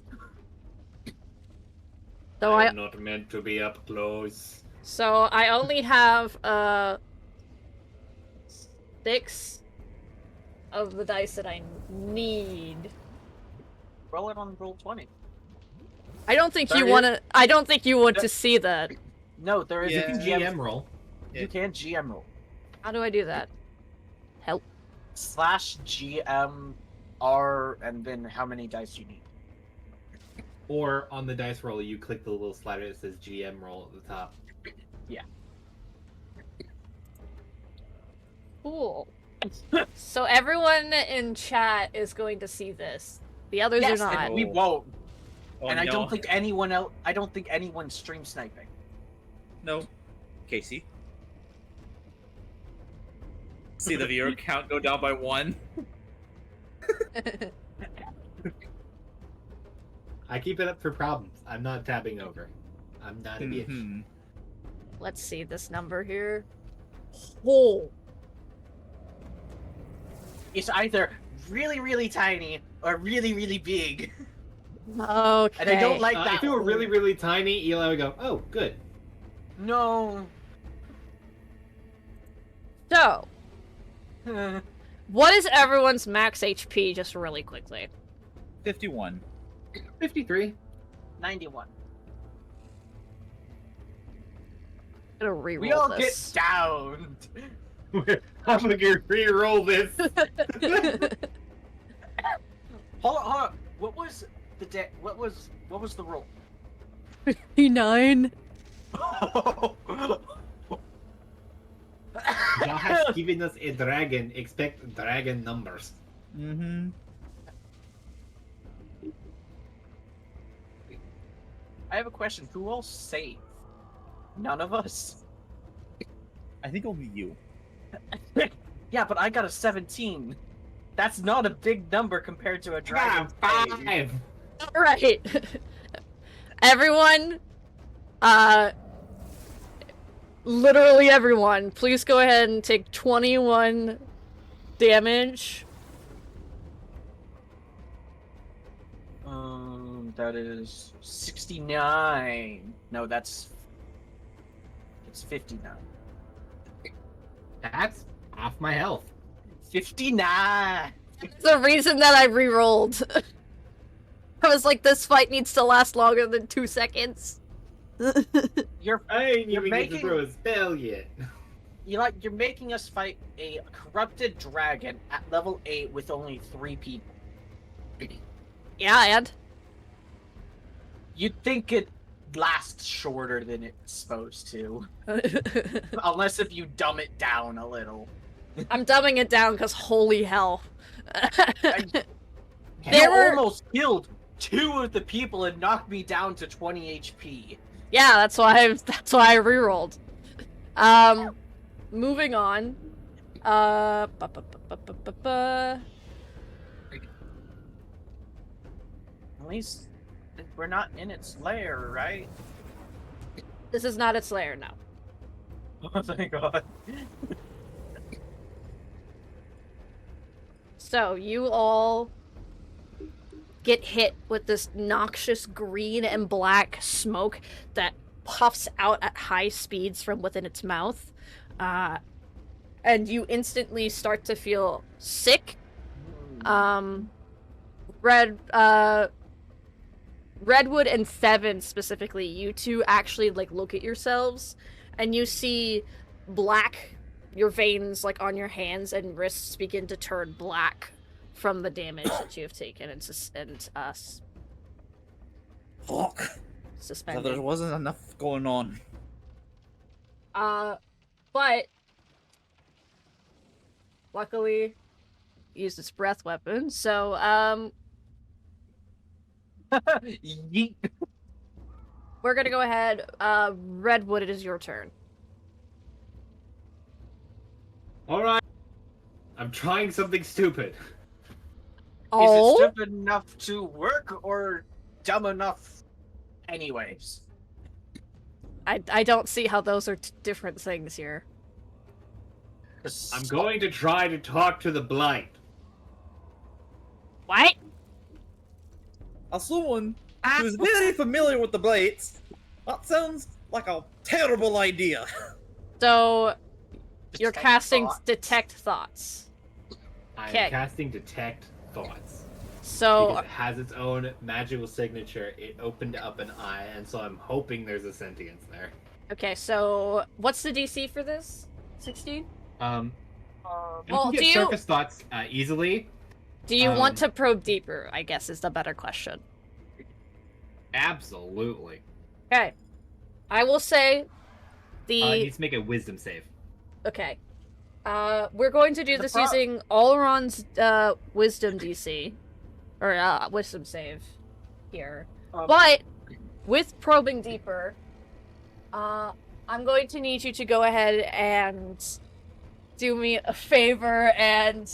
I not meant to be up close. So I only have 6 of the dice that I need. Roll it on roll 20. I don't think you There want to. I don't think you want to see that. No, there is Yeah. a GM roll. You can GM roll. How do I do that? Help. /GM R and then how many dice you need. Or on the dice roll, you click the little slider that says GM roll at the top. Cool. So everyone in chat is going to see this. The others Yes, are not. and we won't. Oh, and I no. don't think anyone else. I don't think anyone's stream sniping. No. Casey. See the viewer count go down by 1. I keep it up for problems. I'm not tabbing over. I'm not a bitch. Mhm. Let's see this number here. Oh. It's either really, really tiny or really, really big. Okay. And I don't like that. If it were really, really tiny, Eli would go, oh, good. No. So, what is everyone's max HP, just really quickly? 51. 53. 91. I'm gonna reroll We all this. get down. I'm gonna re-roll this. Hold on. What was the What was the roll? 59. God has given us a dragon. Expect dragon numbers. Mm-hmm. I have a question. Who all saved? None of us. I think only you. Yeah, but I got a 17. That's not a big number compared to a dragon. Five. All right. Everyone, literally everyone, please go ahead and take 21 damage. That is 69. No, it's 59. That's half my health. 59. The reason that I re-rolled. I was like, this fight needs to last longer than 2 seconds. You're I ain't You're even get to making- throw a spell yet. you're making us fight a corrupted dragon at level 8 with only 3 people. Yeah, and You'd think it lasts shorter than it's supposed to. Unless if you dumb it down a little. I'm dumbing it down because holy hell. You There were- almost killed 2 of the people and knocked me down to 20 HP. Yeah, that's why I rerolled. Moving on. At least we're not in its lair, right? This is not its lair, no. Oh, thank God. So, you all get hit with this noxious green and black smoke that puffs out at high speeds from within its mouth. And you instantly start to feel sick. Redwood and Seven specifically, you two actually like look at yourselves and you see black, your veins like on your hands and wrists begin to turn black from the damage that you have taken and Fuck. So suspended. there wasn't enough going on. But luckily used its breath weapon, so Yeet. we're gonna go ahead. Redwood, it is your turn. Alright. I'm trying something stupid. Is it stupid enough to work or dumb enough anyways? I don't see how those are different things here. I'm going to try to talk to the blind. What? As someone who's very familiar with the blades, that sounds like a terrible idea. So you're Detect casting thoughts. Detect Thoughts. I'm Okay. casting Detect Thoughts. So Because it has its own magical signature, it opened up an eye, and so I'm hoping there's a sentience there. okay, so what's the DC for this? 16? You Well, can get do you- surface thoughts easily. Do you want to probe deeper, I guess is the better question. Absolutely. Okay. I will say It needs to make a wisdom save. Okay. We're going to do The this pro- using Allron's wisdom DC. Or wisdom save here. But with probing deeper, I'm going to need you to go ahead and do me a favor and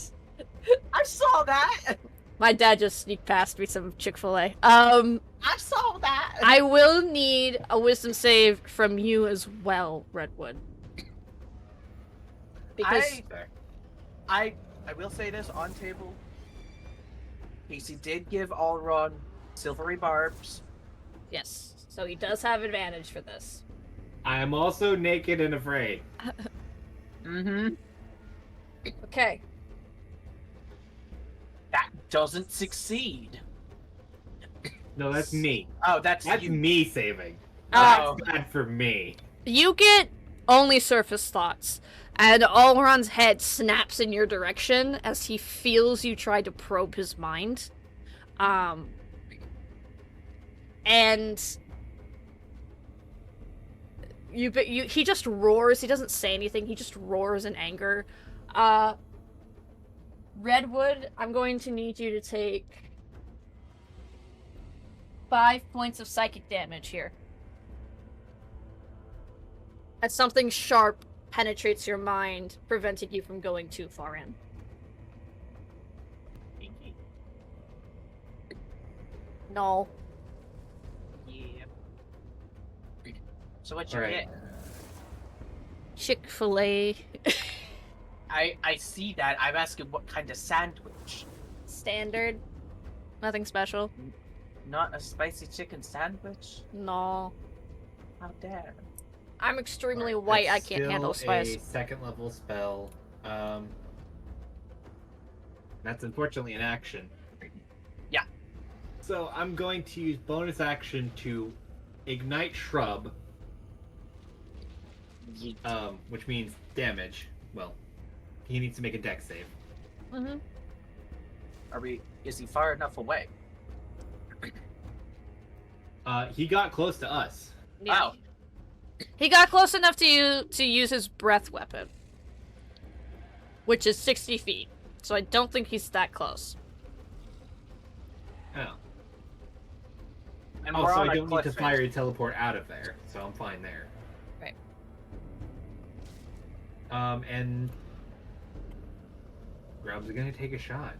I saw that! my dad just sneaked past me some Chick-fil-A. I saw that! I will need a wisdom save from you as well, Redwood. Because I will say this on table. Casey did give Allron silvery barbs. yes, so he does have advantage for this. I am also naked and afraid. Mm-hmm. Okay. That doesn't succeed. No, that's me. Oh, that's That's you. me saving. Oh. That's bad for me. You get only surface thoughts, and Allron's head snaps in your direction as he feels you try to probe his mind. And he just roars. He doesn't say anything. He just roars in anger. Redwood, I'm going to need you to take 5 points of psychic damage here. As something sharp penetrates your mind, preventing you from going too far in. No. Yeah. So what you Alright. get? Chick-fil-A. I see that. I'm asking what kind of sandwich. Standard. Nothing special. Not a spicy chicken sandwich? No. How dare. I'm extremely Alright, white. I that's can't handle still spice. A second level spell. That's unfortunately an action. Yeah. So I'm going to use bonus action to ignite shrub, Yeet. which means damage. Well, he needs to make a dex save. Mm-hmm. Is he far enough away? He got close to us. Yeah. Oh. He got close enough to use his breath weapon, which is 60 feet. So I don't think he's that close. Oh. And Oh, we're so on I a don't need to cliff fire edge. and teleport out of there, so I'm fine there. Right. And Grub's gonna take a shot.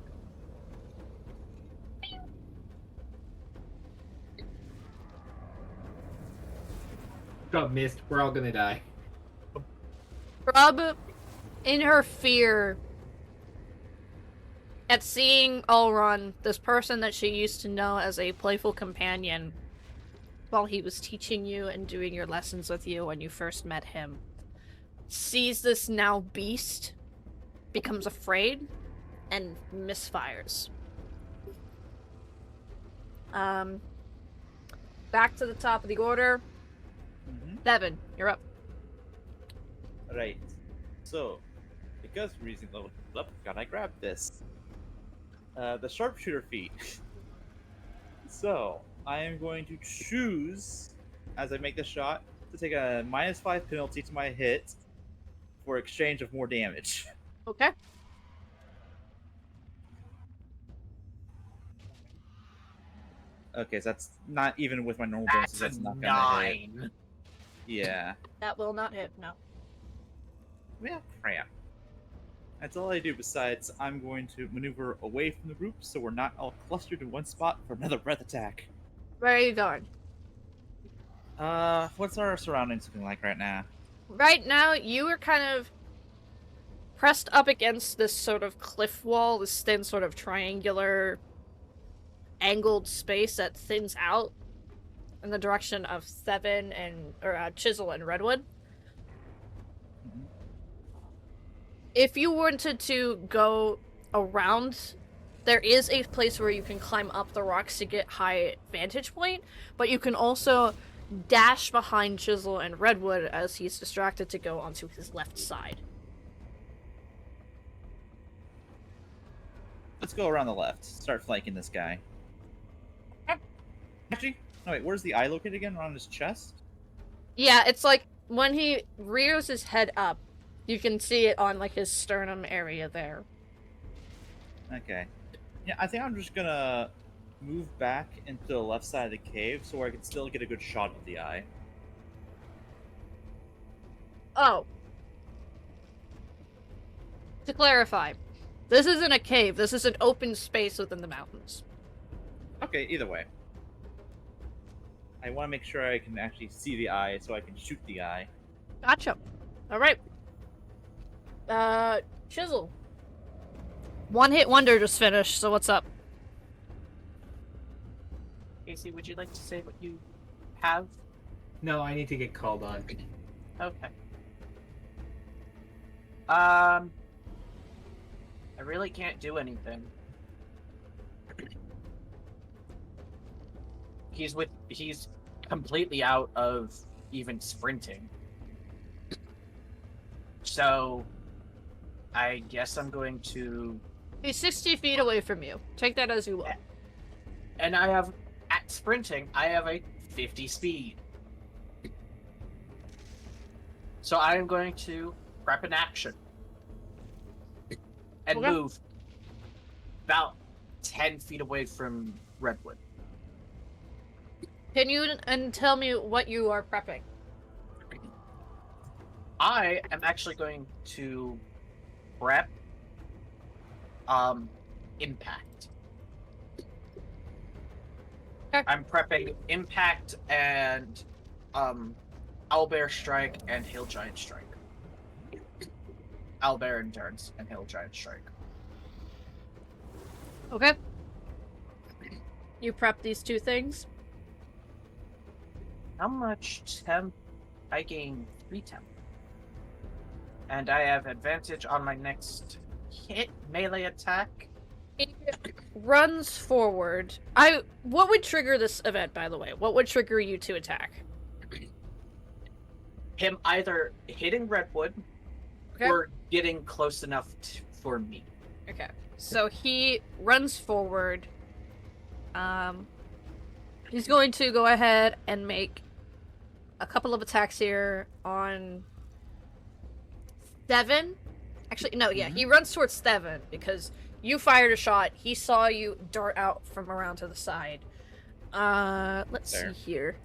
Grub missed. We're all gonna die. Grub, in her fear at seeing Elrond, this person that she used to know as a playful companion, while he was teaching you and doing your lessons with you when you first met him, sees this now beast, becomes afraid, and misfires. Back to the top of the order. Devin, you're up. Right. So, because we're using level up, can I grab this? The sharpshooter feat. So, I am going to choose, as I make the shot, to take a -5 penalty to my hit for exchange of more damage. Okay. Okay, so that's not even with my normal That's bonuses. a That's not gonna hit. 9. Yeah. That will not hit, no. Yeah, crap. That's all I do. Besides, I'm going to maneuver away from the group so we're not all clustered in one spot for another breath attack. Where are you going? What's our surroundings looking like right now? Right now, you are kind of pressed up against this sort of cliff wall, this thin sort of triangular angled space that thins out in the direction of Seven and Chisel and Redwood. If you wanted to go around, there is a place where you can climb up the rocks to get high vantage point, but you can also dash behind Chisel and Redwood as he's distracted to go onto his left side. Let's go around the left. Start flanking this guy. Actually, no wait, where's the eye located again? Around his chest? Yeah, it's like when he rears his head up, you can see it on like his sternum area there. Okay. Yeah, I think I'm just gonna move back into the left side of the cave so I can still get a good shot of the eye. Oh. To clarify, this isn't a cave, this is an open space within the mountains. Okay, either way. I want to make sure I can actually see the eye so I can shoot the eye. Gotcha. Alright. Chisel. One hit wonder just finished, so what's up? Casey, would you like to say what you have? No, I need to get called on. Okay. I really can't do anything. He's completely out of even sprinting. So I guess I'm going to, He's 60 feet away from you. Take that as you will. and I have, at sprinting, I have a 50 speed. So I am going to prep an action and Okay. move about 10 feet away from Redwood. Can you tell me what you are prepping? I am actually going to prep impact. Okay. I'm prepping impact and owlbear strike and hill giant strike. Owlbear endurance and hill giant strike. Okay. You prep these two things? How much temp? I gain 3 temp. And I have advantage on my next hit melee attack. He runs forward. What would trigger this event, by the way? What would trigger you to attack? Him either hitting Redwood Okay. or getting close enough for me. Okay. So he runs forward. He's going to go ahead and make a couple of attacks here on Steven. Actually, no, yeah, he runs towards Steven because you fired a shot. He saw you dart out from around to the side. Let's see Fair. here.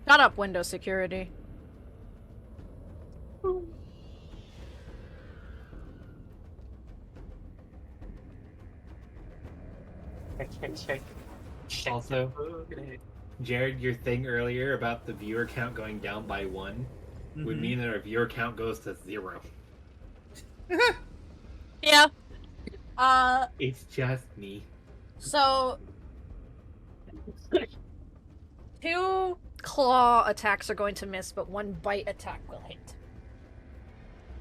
Shut up, window security. Also, Jared, your thing earlier about the viewer count going down by 1 would mean that our viewer count goes to 0. Yeah. It's just me. So 2 claw attacks are going to miss, but 1 bite attack will hit.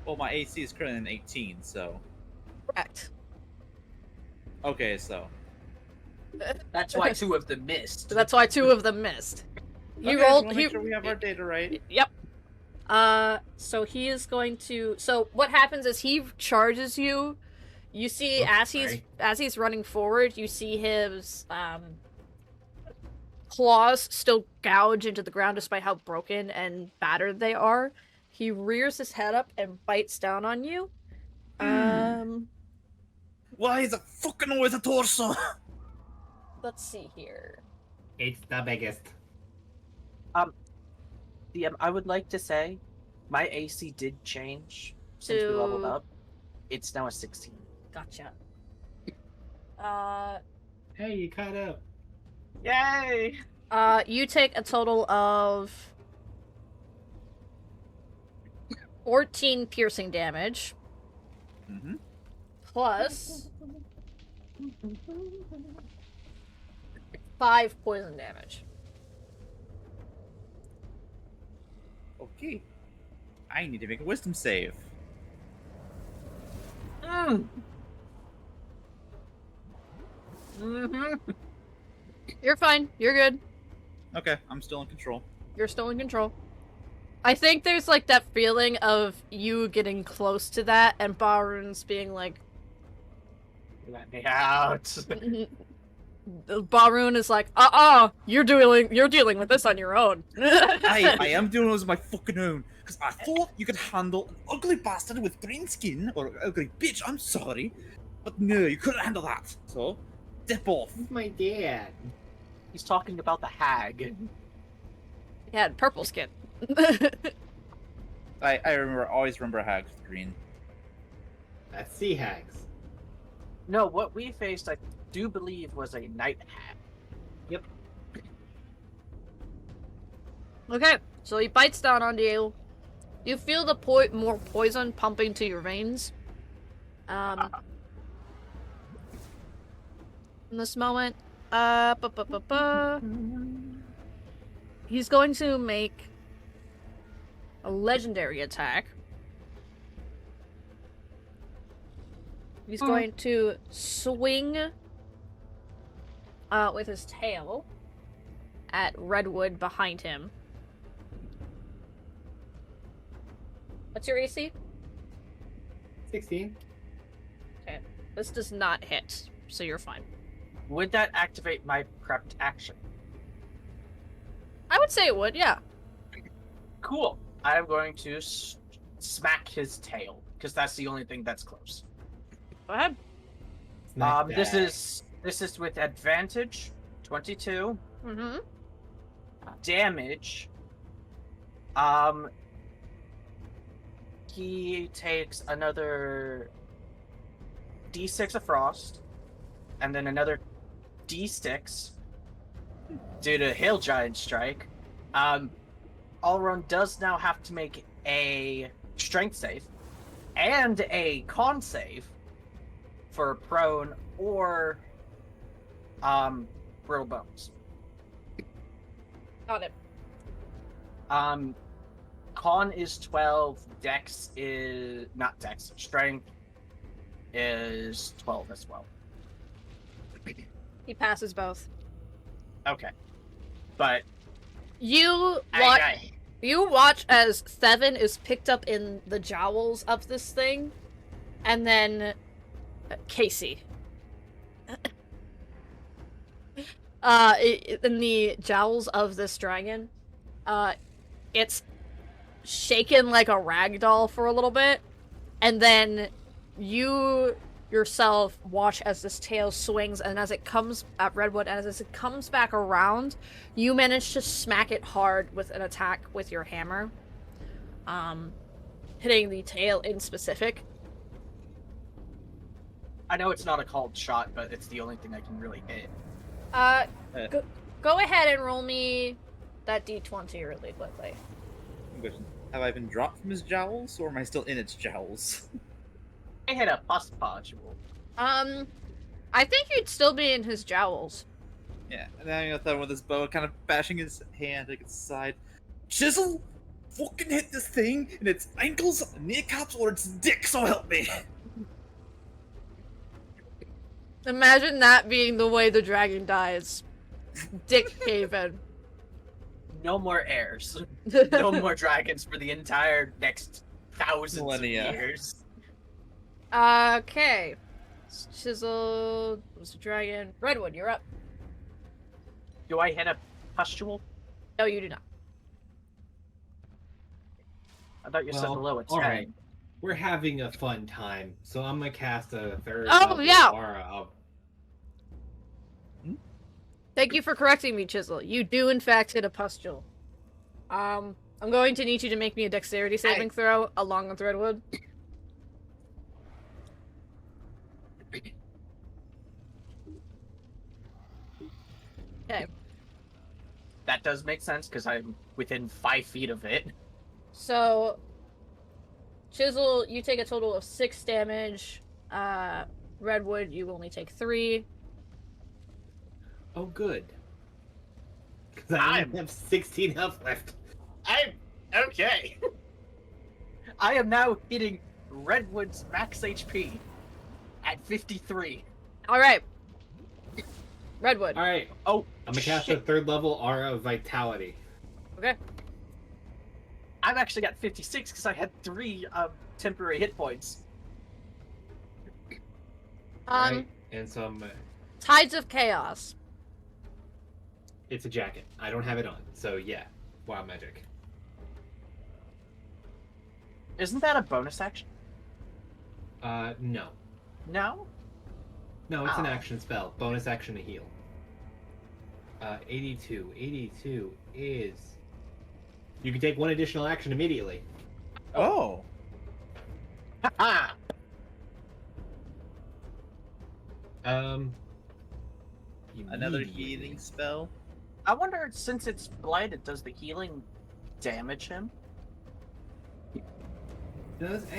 Well, my AC is currently an 18, so. Correct. Okay, so. That's why 2 of them missed. So that's why 2 of them missed. He Okay, rolled. just wanna make sure we have our data right. Yep. So he is going to. So what happens is he charges you. You see, as he's running forward, you see his claws still gouge into the ground despite how broken and battered they are. He rears his head up and bites down on you. Why is it fucking with a torso? Let's see here. It's the biggest. DM, I would like to say my AC did change since we leveled up. It's now a 16. Gotcha. Hey, you caught up. Yay! You take a total of 14 piercing damage. Mm-hmm. Plus 5 poison damage. Okay. I need to make a wisdom save. You're fine. You're good. Okay, I'm still in control. You're still in control. I think there's like that feeling of you getting close to that and Barun's being like, Let me out. Barun is like, you're dealing with this on your own. I am doing this on my fucking own. Because I thought you could handle an ugly bastard with green skin, or an ugly bitch, I'm sorry. But no, you couldn't handle that. So, dip off. Who's my dad? He's talking about the hag. He had purple skin. I always remember hags with green. That's sea hags. No, what we faced, I do believe, was a night hag. Yep. Okay, so he bites down on you. You feel the more poison pumping to your veins. In this moment, he's going to make a legendary attack. He's going to swing with his tail at Redwood behind him. What's your AC? 16. Okay. This does not hit, so you're fine. Would that activate my prepped action? I would say it would, yeah. Cool. I'm going to smack his tail, because that's the only thing that's close. Go ahead. This is with advantage. 22. Mm-hmm. Damage. He takes another D6 of frost, and then another D6 due to Hail Giant Strike. Alron does now have to make a strength save and a con save for prone or brittle bones. Got it. Con is 12, strength is 12 as well. He passes both. Okay. But You watch as Thevin is picked up in the jowls of this thing, and then Casey. In the jowls of this dragon, it's shaken like a rag doll for a little bit, and then you yourself watch as this tail swings, and as it comes at Redwood, and as it comes back around, you manage to smack it hard with an attack with your hammer, hitting the tail in specific. I know it's not a called shot, but it's the only thing I can really hit. Go ahead and roll me that d20 really quickly. Have I been dropped from his jowls, or am I still in its jowls? I hit a pus module. I think you'd still be in his jowls. Yeah, and then I'm gonna throw with his bow, kind of bashing his hand against his side. Chisel! Fucking hit this thing in its ankles, kneecaps, or its dick, so help me! Imagine that being the way the dragon dies. Dick cave-in. No more heirs. No more dragons for the entire next thousands Millennia. of years. Okay. Chisel was a dragon. Redwood, you're up. Do I hit a pustule? No, you do not. I thought you said below a 10. Alright. We're having a fun time, so I'm gonna cast a third Oh, level yeah. aura of... Thank you for correcting me, Chisel. You do, in fact, hit a pustule. I'm going to need you to make me a dexterity saving throw along with Redwood. Okay. That does make sense, because I'm within 5 feet of it. So, Chisel, you take a total of 6 damage. Redwood, you only take 3. Oh, good. Because I only have 16 health left. I'm okay. I am now hitting Redwood's max HP at 53. Alright. Redwood. Alright. Oh, I'm gonna cast a third level aura of vitality. Okay. I've actually got 56 because I had 3 temporary hit points. Right? And so I'm... Tides of Chaos. It's a jacket. I don't have it on, so yeah. Wild magic. Isn't that a bonus action? No. No? No, it's an action spell. Bonus action to heal. 82. 82 is... You can take 1 additional action immediately. Oh! Ha! Another immediately. healing spell? I wonder, since it's blighted, does the healing damage him? Does an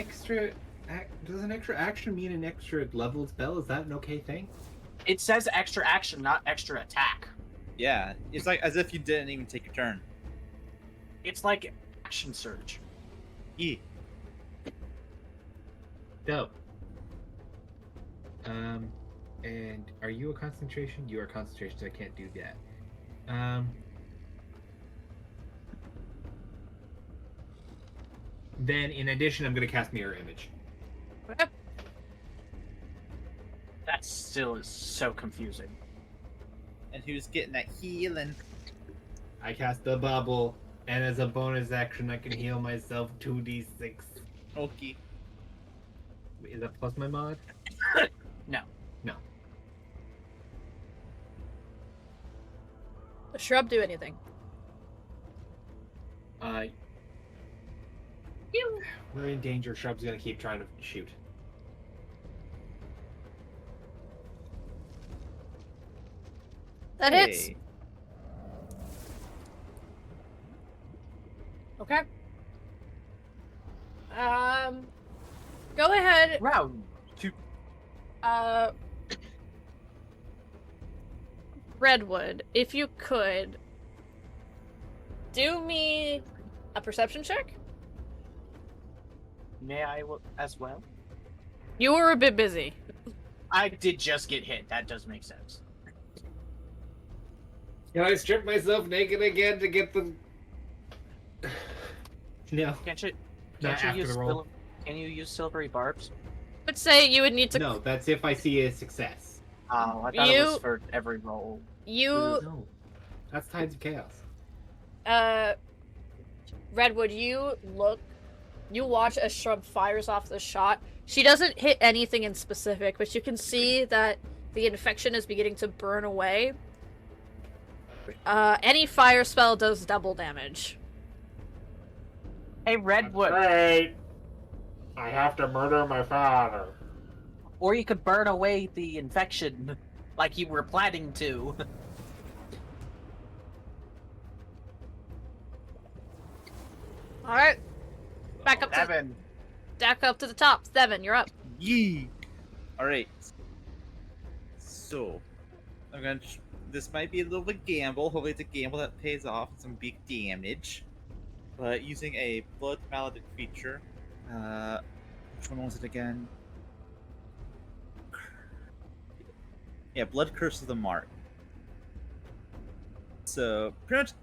extra action mean an extra leveled spell? Is that an okay thing? It says extra action, not extra attack. Yeah, it's like as if you didn't even take your turn. It's like action surge. E. Dope. And are you a concentration? You are concentration, so I can't do that. Then, in addition, I'm going to cast Mirror Image. Okay. That still is so confusing. And who's getting that healing? I cast the bubble, and as a bonus action, I can heal myself 2d6. Okay. Is that plus my mod? No. No. The shrub do anything? We're in danger. Shrub's going to keep trying to shoot. That hits. Hey. Okay. Go ahead. Round 2. Redwood, if you could, do me a perception check. May I as well? You were a bit busy. I did just get hit. That does make sense. Can I strip myself naked again to get the... No. Can't you Not after use the roll. Can you use silvery barbs? I would say you would need to. No, that's if I see a success. Oh, I thought it was for every roll. No. That's Tides of Chaos. Redwood, you look You watch as Shrub fires off the shot. She doesn't hit anything in specific, but you can see that the infection is beginning to burn away. Any fire spell does double damage. Hey, Redwood. Right. I have to murder my father. Or you could burn away the infection like you were planning to. Alright. Back up to the top. Steven, you're up. Yee! Alright. So, I'm gonna. This might be a little bit gamble. Hopefully, it's a gamble that pays off. Some big damage. But using a blood maledict feature. Which one was it again? Yeah, Blood Curse of the Mark. So, pretty much,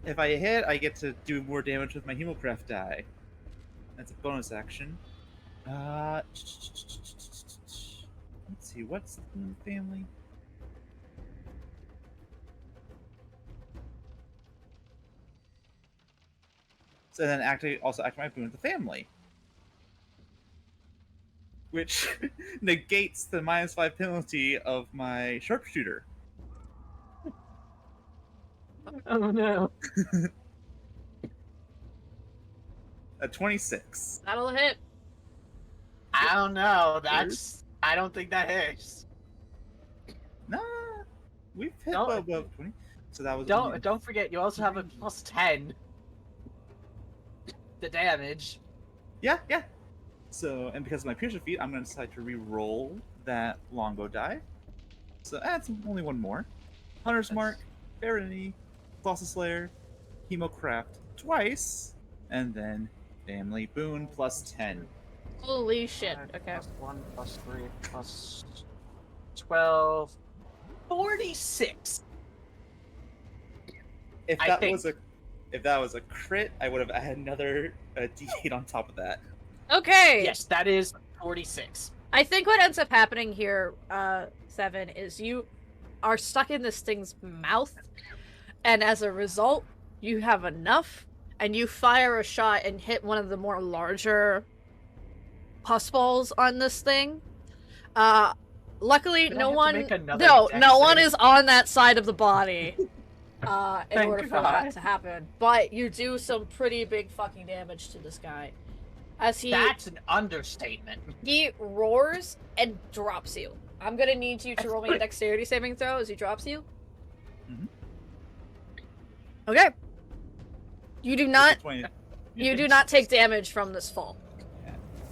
if I hit, I get to do more damage with my Hemocraft die. That's a bonus action. Let's see, what's the family? So then also activate my boon with the family. Which negates the -5 penalty of my sharpshooter. Oh no. A 26. That'll hit. I don't know. I don't think that hits. Nah, we've hit No. well above 20. So that was Don't forget, you also have a +10. The damage. Yeah. So, and because of my piercer feat, I'm going to decide to re-roll that longbow die. So that's only one more. Hunter's Mark, Barony, Colossus Slayer, Hemocraft twice, and then Family Boon +10. Holy shit. Okay. +1, +3, +12. 46. If I that think- was a crit, I would have had another D8 on top of that. Okay. Yes, that is 46. I think what ends up happening here, Seven, is you are stuck in this thing's mouth, and as a result, you have enough, and you fire a shot and hit one of the more larger pus balls on this thing. Luckily, Did I no have to one, make another no dex one save? is on that side of the body. In Thank order for that God. to happen, but you do some pretty big fucking damage to this guy. As That's an understatement. he roars and drops you. I'm gonna need you to roll me a dexterity saving throw as he drops you. Mhm. Okay. You do not 20. you do not take damage from this fall.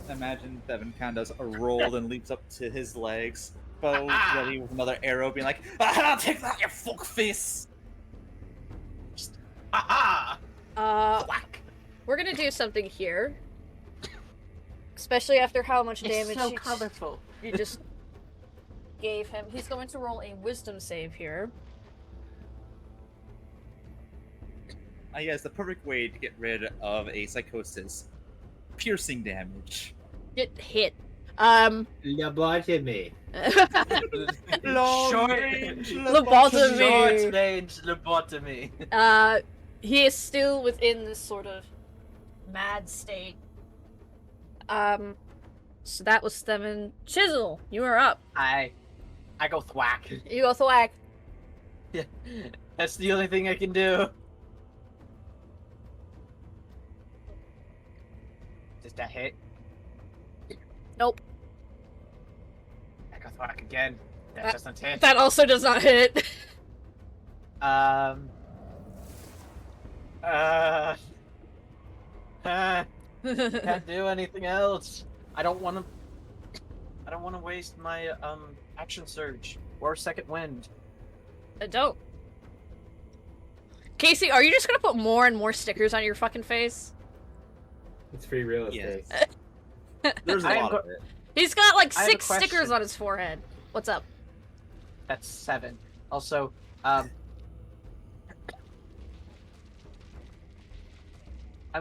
Imagine Devin kind of does a roll and leaps up to his legs, bow ready with another arrow, being like, "Ah, take that, you fuck face!" Aha! Whack! We're gonna do something here. Especially after how much damage It's so you colorful. you just gave him. He's going to roll a wisdom save here. Yeah, it's the perfect way to get rid of a psychosis. Piercing damage. Get hit. Lobotomy. Short Lobotomy. range lobotomy. He is still within this sort of mad state. So that was Steven. Chisel, you are up. I go thwack. You go thwack. Yeah, that's the only thing I can do. Does that hit? Nope. I go thwack again. That doesn't hit. That also does not hit. Can't do anything else. I don't want to waste my action surge or second wind. I don't. Casey, are you just gonna put more and more stickers on your fucking face? It's free real estate. There's a I am lot of it. He's got like I have a 6 stickers question. on his forehead. What's up? That's 7. Also, I'm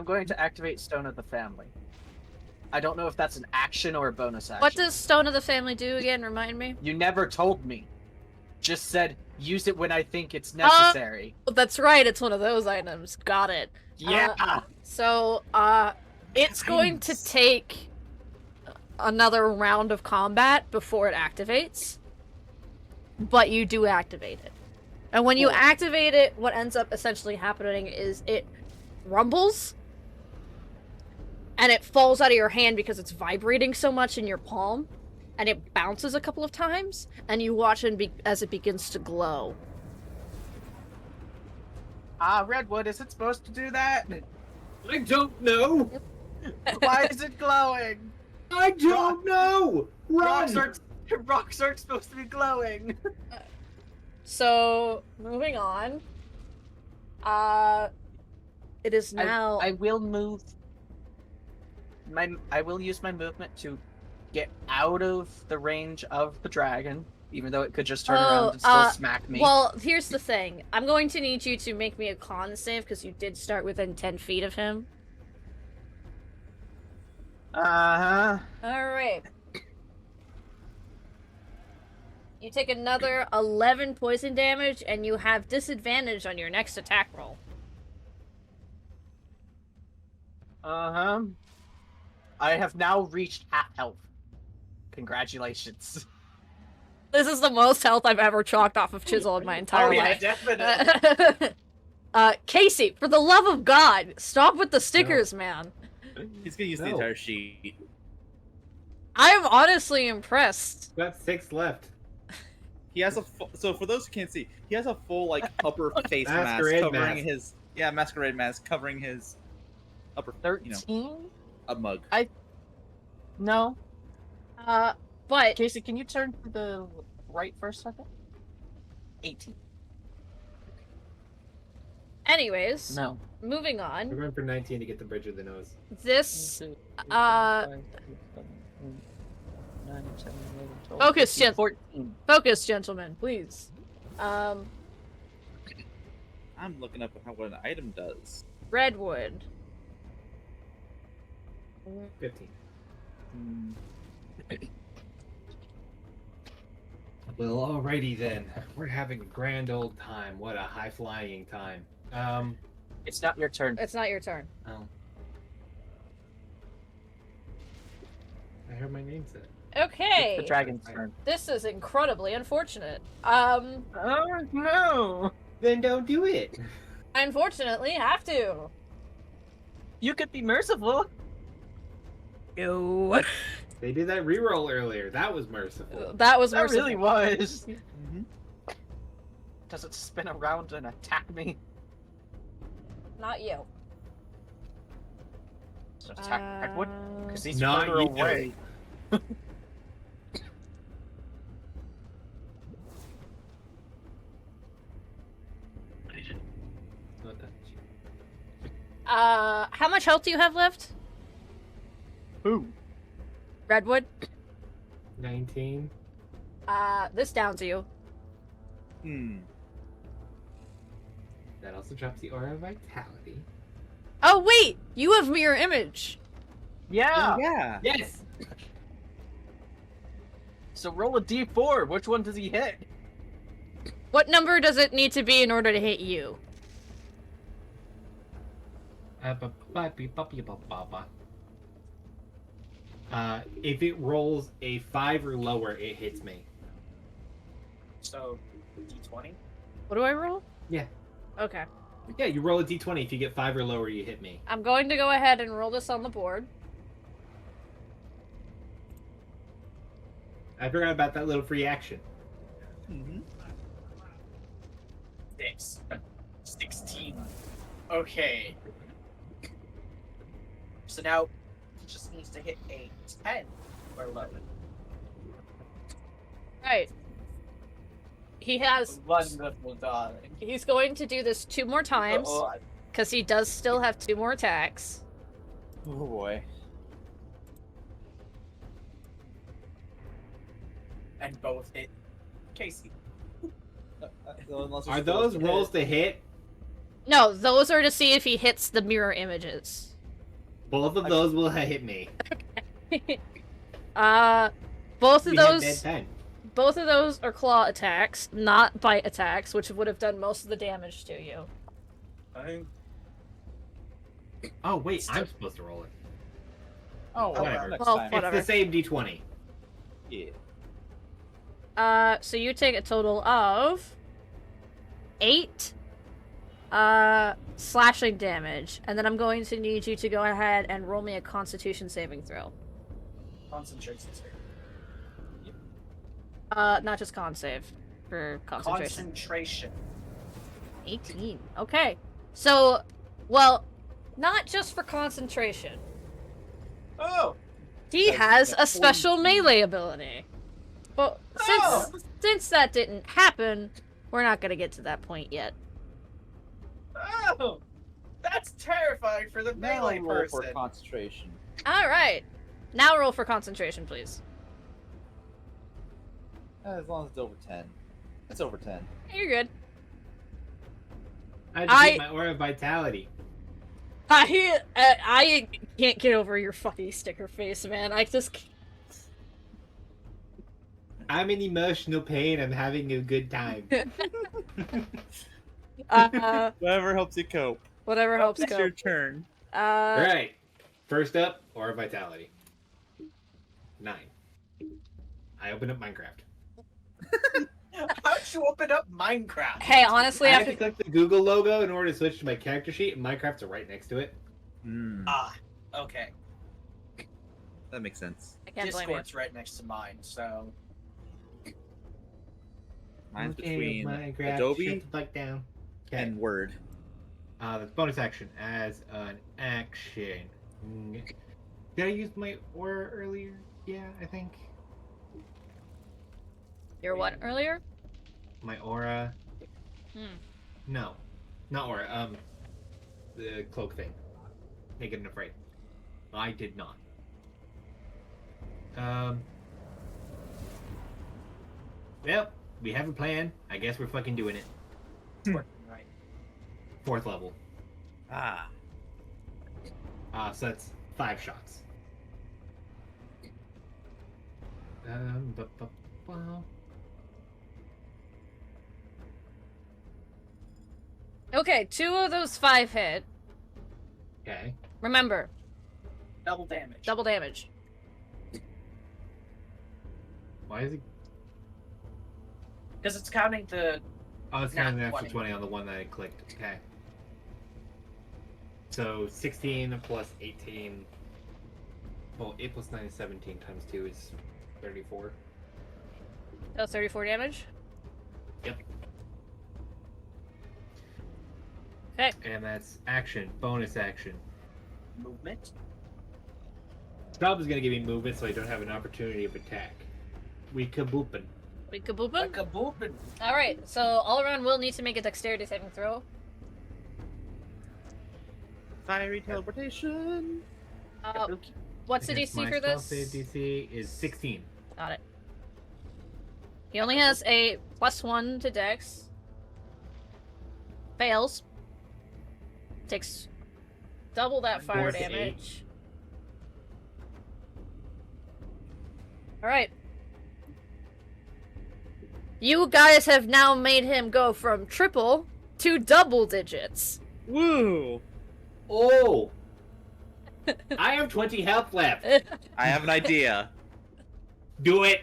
going to activate Stone of the Family. I don't know if that's an action or a bonus action. What does Stone of the Family do again? Remind me. You never told me. Just said use it when I think it's necessary. Oh, that's right. It's one of those items. Got it. Yeah. So, It's going to take another round of combat before it activates. But you do activate it. And when you activate it, what ends up essentially happening is it rumbles. And it falls out of your hand because it's vibrating so much in your palm. And it bounces a couple of times. And you watch it as it begins to glow. Redwood, is it supposed to do that? I don't know. Why is it glowing? I don't know. Rocks Run. aren't supposed to be glowing. So, moving on. It is now... I will move... I will use my movement to get out of the range of the dragon, even though it could just turn around and still smack me. Well, here's the thing. I'm going to need you to make me a con save, because you did start within 10 feet of him. Uh-huh. Alright. You take another 11 poison damage, and you have disadvantage on your next attack roll. Uh-huh. I have now reached half health. Congratulations. This is the most health I've ever chalked off of Chisel in my entire life. Definitely. Casey, for the love of God, stop with the stickers, man. He's gonna use the entire sheet. I'm honestly impressed. Got 6 left. He has a so for those who can't see, he has a full like upper face mask Masquerade covering mask. his masquerade mask covering his upper 13? a mug. No. But Casey, can you turn to the right for a second? 18. anyways, No. moving on. We're going for 19 to get the bridge of the nose. This Focus, Focus, Jen. 14. focus, gentlemen, please. I'm looking up what an item does. Redwood. 15. Well, alrighty then. We're having a grand old time. What a high-flying time. It's not your turn. It's not your turn. Oh. I heard my name said. Okay. It's the dragon's turn. This is incredibly unfortunate. Oh no! Then don't do it. I unfortunately have to. You could be merciful. Ew. They did that reroll earlier. That was merciful. That was That merciful. really was. Mm-hmm. Does it spin around and attack me? Not you. Does it attack Redwood? Because he's Not further you. away. Not that. How much health do you have left? Who? Redwood? 19. This downs you. That also drops the aura of vitality. Oh, wait! You have mirror image! Yeah. Yeah. Yes! So roll a d4. Which one does he hit? What number does it need to be in order to hit you? If it rolls a 5 or lower, it hits me. So d20. What do I roll? Yeah. Okay. Yeah, you roll a d20. If you get 5 or lower, you hit me. I'm going to go ahead and roll this on the board. I forgot about that little free action. Mm-hmm. 16. Okay. So now he just needs to hit a 10 or 11. Right. He has... Wonderful, darling. He's going to do this 2 more times, because he does still have 2 more attacks. Oh boy. And both hit Casey. Are those rolls to hit? No, those are to see if he hits the mirror images. Both of those will hit me. Both of We had those... dead 10. Both of those are claw attacks, not bite attacks, which would have done most of the damage to you. Oh, wait, I'm supposed to roll it. Oh, Whatever. Next Well, time. whatever. It's the same D20. Yeah. So you take a total of 8 slashing damage, and then I'm going to need you to go ahead and roll me a Constitution saving throw. Concentration save. Not just con save for concentration. Concentration. 18. Okay. So, well, not just for concentration. Oh! He That's has a special 14. melee ability. But Oh! since that didn't happen, we're not gonna get to that point yet. Oh! That's terrifying for the Now melee roll for person. concentration. Alright. Now roll for concentration, please. As long as it's over 10. It's over 10. You're good. I just hit my aura of vitality. I can't get over your fucking sticker face, man. I just... I'm in emotional pain. I'm having a good time. Whatever helps you cope. Whatever helps It's your go. turn. Alright. First up, aura of vitality. 9. I open up Minecraft. How'd you open up Minecraft? Hey, honestly, I have after... to click the Google logo in order to switch to my character sheet, and Minecraft's right next to it. Ah, okay. That makes sense. I can't blame you. Discord's right next to mine, so... Mine's Okay, between Minecraft, Adobe shut the fuck down. Okay. and Word. The bonus action as an action. Did I use my aura earlier? Yeah, I think. Your what earlier? My aura. Hmm. No, not aura. The cloak thing. Naked and afraid. I did not. Yep, we have a plan. I guess we're fucking doing it. Right. 4th level. Ah. So that's 5 shots. Well, Okay, 2 of those 5 hit. okay. Remember, Double damage. double damage. Why is it? Because it's counting the... Oh, it's Not counting an extra 20. 20 on the one that I clicked. Okay. So 16 plus 18. Well, 8 plus 9 is 17 times 2 is 34. That's 34 damage. Yep. Okay. And that's action. Bonus action. Movement. Stop is going to give me movement so I don't have an opportunity of attack. We kaboopin'. We kaboopin'? Like a boopin'. Alright, so all around will need to make a dexterity saving throw. Fiery teleportation. What's the Against DC my for spell this? save DC is 16. Got it. He only has a +1 to dex. Fails. Takes double that fire Force 8. damage. Alright. You guys have now made him go from triple to double digits. Woo! Oh! I have 20 health left. I have an idea. Do it!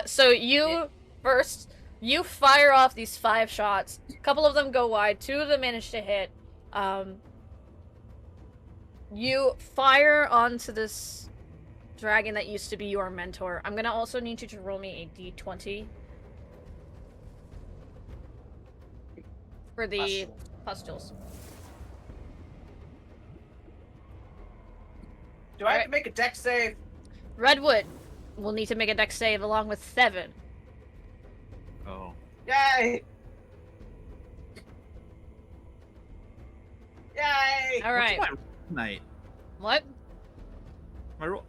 So you first, you fire off these 5 shots. A couple of them go wide, 2 of them manage to hit. You fire onto this dragon that used to be your mentor. I'm gonna also need you to roll me a d20 for the pustules. Do I have to make a dex save? Redwood will need to make a dex save along with Thevin. Oh. Yay! Yay! All right. What's my roll tonight? What?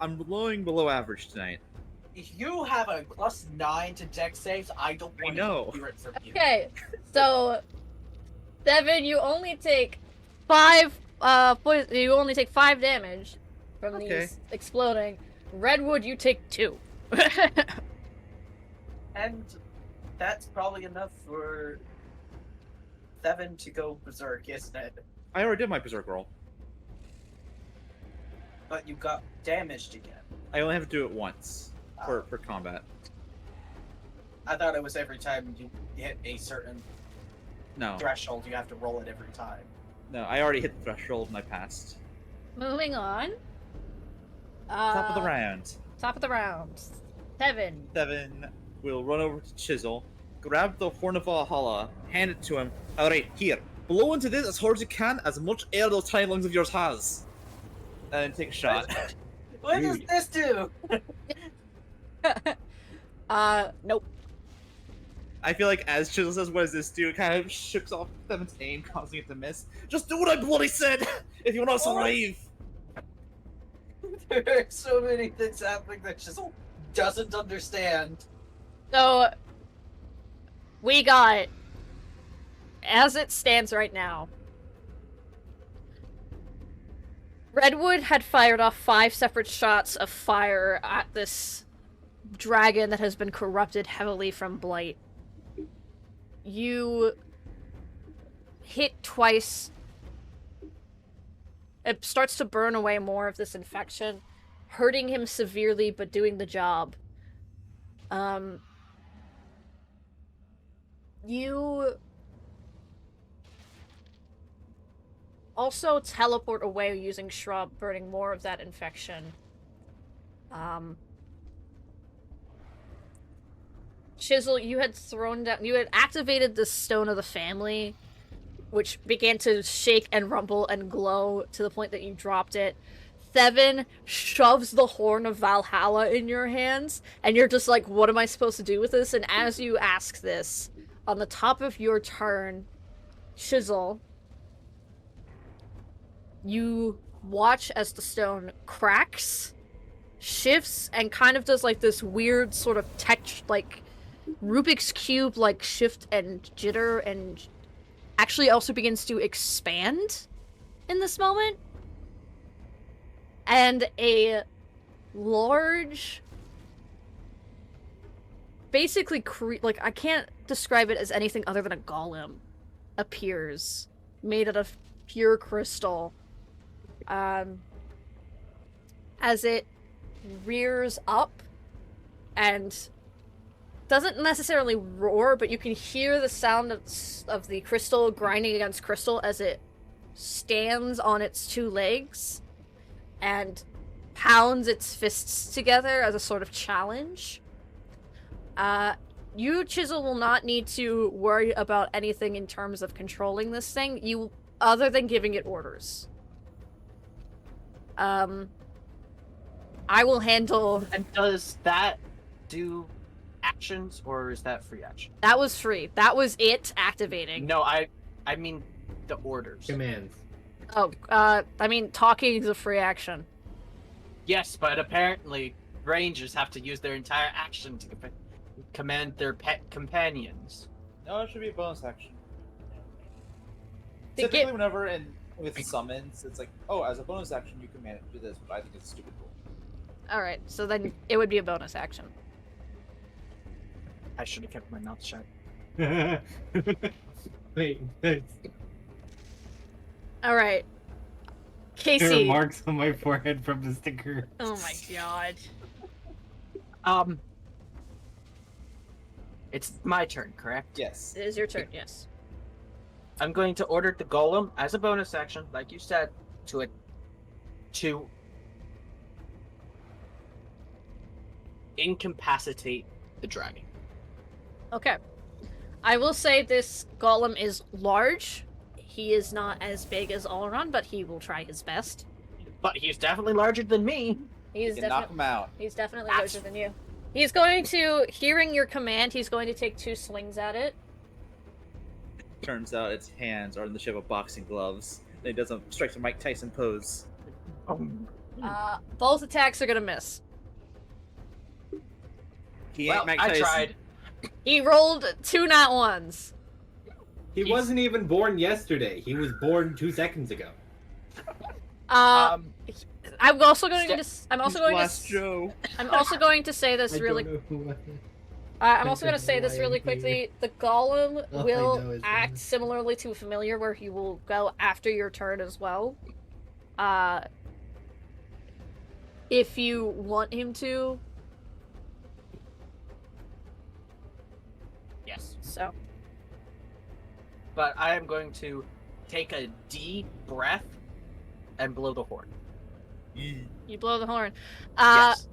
I'm rolling below average tonight. If you have a +9 to dex saves, I don't I want know. to hear it from you. Okay, so Thevin, you only take 5. You only take 5 damage from these exploding. Redwood, you take 2. And that's probably enough for Thevin to go berserk, isn't it? I already did my berserk roll. But you got damaged again. I only have to do it once for combat. I thought it was every time you hit a certain No, threshold, you have to roll it every time. no, I already hit the threshold and I passed. Moving on. Top of the round. Top of the round. 7. 7 will run over to Chisel, grab the Horn of Valhalla, hand it to him. Alright, here. Blow into this as hard as you can, as much air those tiny lungs of yours has. And then take a shot. What does this do? Nope. I feel like as Chisel says, what does this do? It kind of shooks off Devin's aim, causing it to miss. Just do what I bloody said! If you want to survive! There are so many things happening that Chisel doesn't understand. So, we got, as it stands right now, Redwood had fired off 5 separate shots of fire at this dragon that has been corrupted heavily from blight. You hit twice. It starts to burn away more of this infection, hurting him severely but doing the job. You also teleport away using Shrub, burning more of that infection. Chisel, you had activated the Stone of the Family, which began to shake and rumble and glow to the point that you dropped it. Theven shoves the Horn of Valhalla in your hands, and you're just like, what am I supposed to do with this? And as you ask this, on the top of your turn, Chisel, you watch as the stone cracks, shifts, and kind of does like this weird sort of like Rubik's Cube like shift and jitter, and actually also begins to expand in this moment. And a large, basically like, I can't describe it as anything other than a golem appears, made out of pure crystal, as it rears up and doesn't necessarily roar, but you can hear the sound of the crystal grinding against crystal as it stands on its 2 legs and pounds its fists together as a sort of challenge. You, Chisel, will not need to worry about anything in terms of controlling this thing, other than giving it orders. I will handle... And does that do actions, or is that free action? That was free. That was it activating. No, I mean the orders. Commands. Oh, I mean, talking is a free action. Yes, but apparently rangers have to use their entire action to command their pet companions. No, it should be a bonus action. They Typically, get- whenever with summons, it's like, oh, as a bonus action, you command it to do this, but I think it's a stupid rule. Alright, so then it would be a bonus action. I should have kept my mouth shut. Wait, Alright. there are Casey. marks on my forehead from the sticker. Oh my god. It's my turn, correct? Yes. It is your turn, yes. I'm going to order the golem as a bonus action, like you said, to incapacitate the dragon. Okay. I will say this golem is large. He is not as big as Alron, but he will try his best. But he's definitely larger than me. He's You can knock him out. definitely larger than you. He's going to, hearing your command, he's going to take 2 swings at it. Turns out its hands are in the shape of boxing gloves. And he does a strike to Mike Tyson pose. Both attacks are gonna miss. He Well, ain't Mike I Tyson. tried. He rolled 2 nat ones. He wasn't even born yesterday. He was born 2 seconds ago. I'm also going to. I'm also He's going Last to. Joe. I'm also going to say this really. I'm also going to say this really quickly. The golem All I know will is act that- similarly to a familiar, where he will go after your turn as well. if you want him to. Yes. So, But I am going to take a deep breath and blow the horn. you blow the horn. Yes.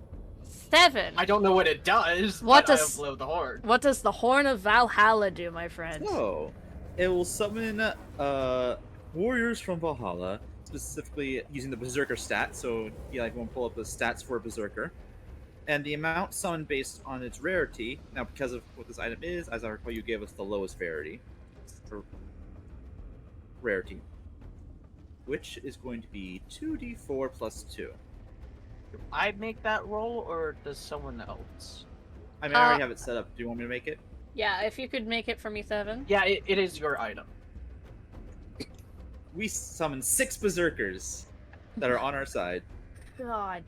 7. I don't know what it does, What but does- I'll blow the horn. What does the Horn of Valhalla do, my friend? So, it will summon warriors from Valhalla, specifically using the Berserker stat. So, you like want to pull up the stats for a Berserker. And the amount summoned based on its rarity. Now, because of what this item is, as I recall, you gave us the lowest rarity. Or rarity. Which is going to be 2d4 plus 2. Do I make that roll, or does someone else? I mean, I already have it set up. Do you want me to make it? Yeah, if you could make it for me, 7. Yeah, it is your item. We summon 6 Berserkers that are on our side. God.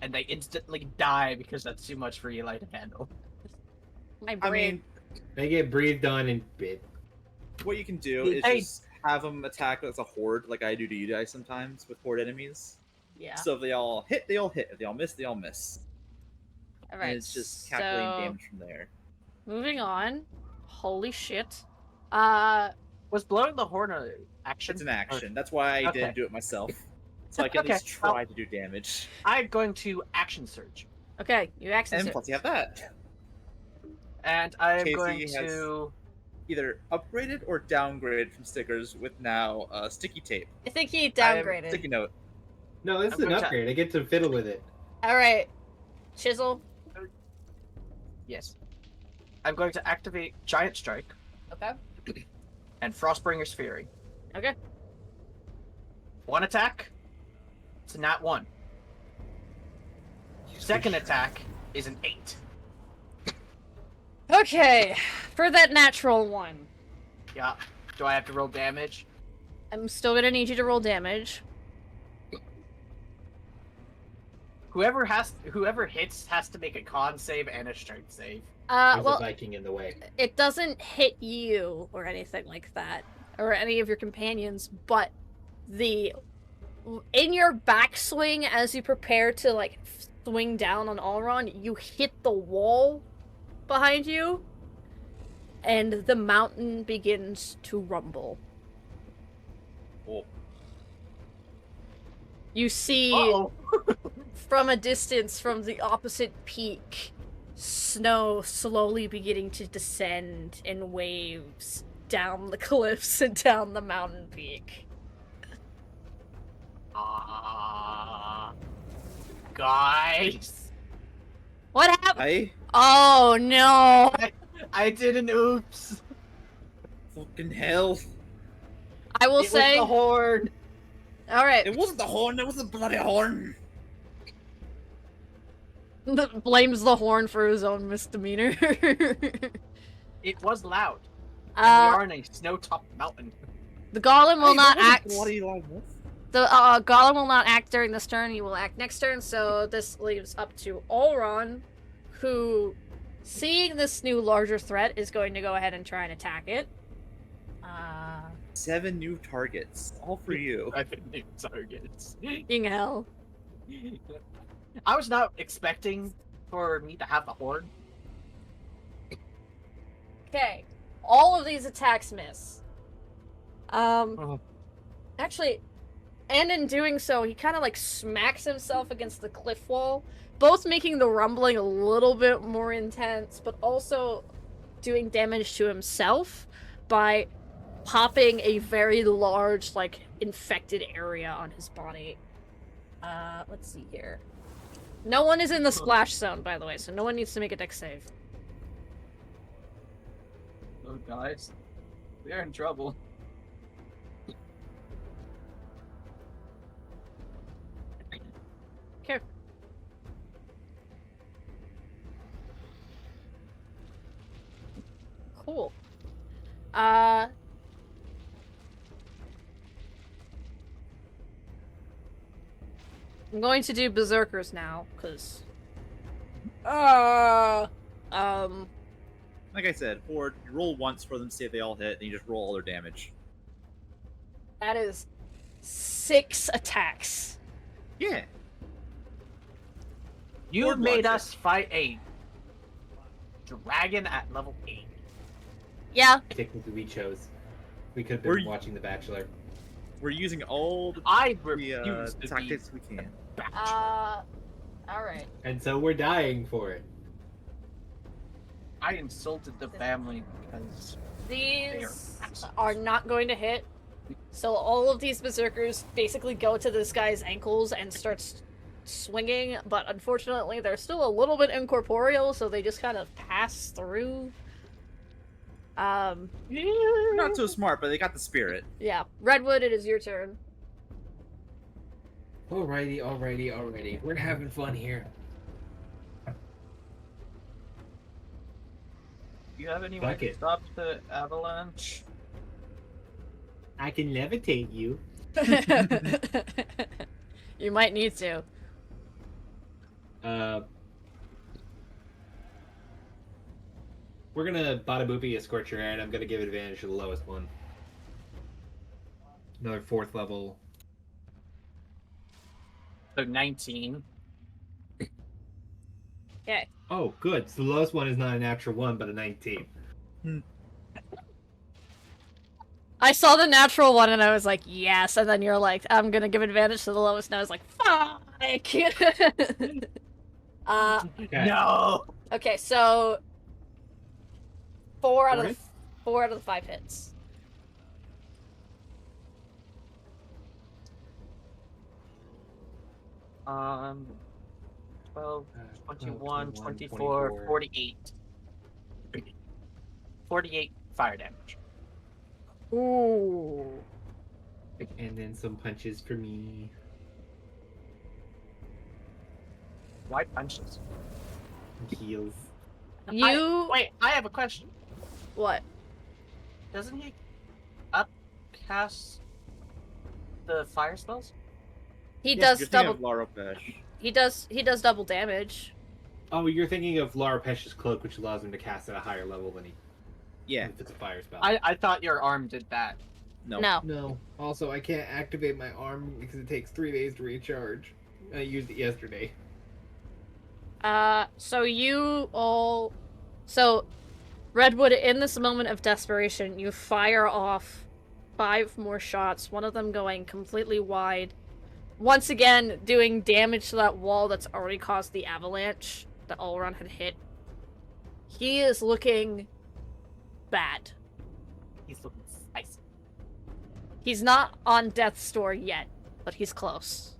And they instantly die because that's too much for Eli to handle. My I brain. mean, They get breathed on and bit. what you can do is Hey. just have them attack as a horde, like I do to you guys sometimes with horde enemies. Yeah. So if they all hit, they all hit. If they all miss, they all miss. Alright. And it's just calculating so, damage from there. moving on. Holy shit. Was blowing the horn an action? It's an action. That's why I Okay. didn't do it myself. So I can Okay, at least try to do damage. I'm going to action surge. Okay, you access And it. plus you have that. And I am Casey going has- to... Either upgraded or downgraded from stickers with now sticky tape. I think he am downgraded. Sticky note. No, this I'm is an going to- upgrade. I get to fiddle with it. Alright. Chisel. Yes. I'm going to activate Giant Strike Okay. and Frostbringer's Fury. Okay. One attack, it's a nat 1. Second attack is an 8. Okay. For that natural one, Yeah. Do I have to roll damage? I'm still gonna need you to roll damage. Whoever hits has to make a con save and a strength save. There's a Well, Viking in the way. it doesn't hit you or anything like that, or any of your companions, but in your backswing as you prepare to like swing down on Elrond, you hit the wall behind you, and the mountain begins to rumble. Oh. You see Uh-oh. from a distance, from the opposite peak, snow slowly beginning to descend in waves down the cliffs and down the mountain peak. Guys, What happened? I Oh no! I did an oops. fucking hell. I will It say, was the horn. alright, It wasn't the horn, it was the bloody horn. blames the horn for his own misdemeanor. It was loud. And we uh, are in a snow-topped mountain. the golem will Hey, not it wasn't act. bloody like this. The golem will not act during this turn. He will act next turn. So this leaves up to Olron, who, seeing this new larger threat, is going to go ahead and try and attack it. 7 new targets, all for you. I've been new targets. Fucking hell. I was not expecting for me to have the horn. Okay, all of these attacks miss. Oh. Actually, and in doing so, he kind of like smacks himself against the cliff wall, both making the rumbling a little bit more intense, but also doing damage to himself by popping a very large, like, infected area on his body. Let's see here. No one is in the splash zone, by the way, so no one needs to make a dex save. Oh, guys, we are in trouble. Okay. Cool. I'm going to do berserkers now, because Like I said, Horde, you roll once for them to see if they all hit, and you just roll all their damage. that is 6 attacks. Yeah. You Board made logic. us fight a dragon at level 8. Yeah. Technically, we chose. We could have We're been y- watching The Bachelor. We're using all I the refuse to be tactics we can. bachelor. All right. And so we're dying for it. I insulted the family because These assholes. are not going to hit. So all of these berserkers basically go to this guy's ankles and starts swinging, but unfortunately they're still a little bit incorporeal, so they just kind of pass through. Not so smart, but they got the spirit. Yeah. Redwood, it is your turn. Alrighty. We're having fun here. Do you have any way Fuck to it. stop the avalanche? I can levitate you. You might need to. We're gonna bada boopy a Scorcher Air, and I'm gonna give advantage to the lowest one. Another 4th level. So 19. Okay. Oh, good. So the lowest one is not a natural 1, but a 19. I saw the natural one and I was like, yes, and then you're like, I'm gonna give advantage to the lowest, and I was like, fuck! Okay. No! Okay, so 4 out of Alright. 4 out of the 5 hits. Um, 12, 21, 24, 24. 48. 48 fire damage. Ooh. And then some punches for me. Why punches? Heals. You Wait, I have a question. what? Doesn't he upcast the fire spells? He Yes, does you're thinking double. of Lara Pesh. He does double damage. Oh, you're thinking of Lara Pesh's cloak, which allows him to cast at a higher level than he. Yeah. If it's a fire spell. I thought your arm did that. No. No. No. Also, I can't activate my arm because it takes 3 days to recharge. I used it yesterday. So you all, so Redwood, in this moment of desperation, you fire off 5 more shots. One of them going completely wide. Once again, doing damage to that wall that's already caused the avalanche that Olron had hit. He is looking bad. He's looking spicy. He's not on death's door yet, but he's close.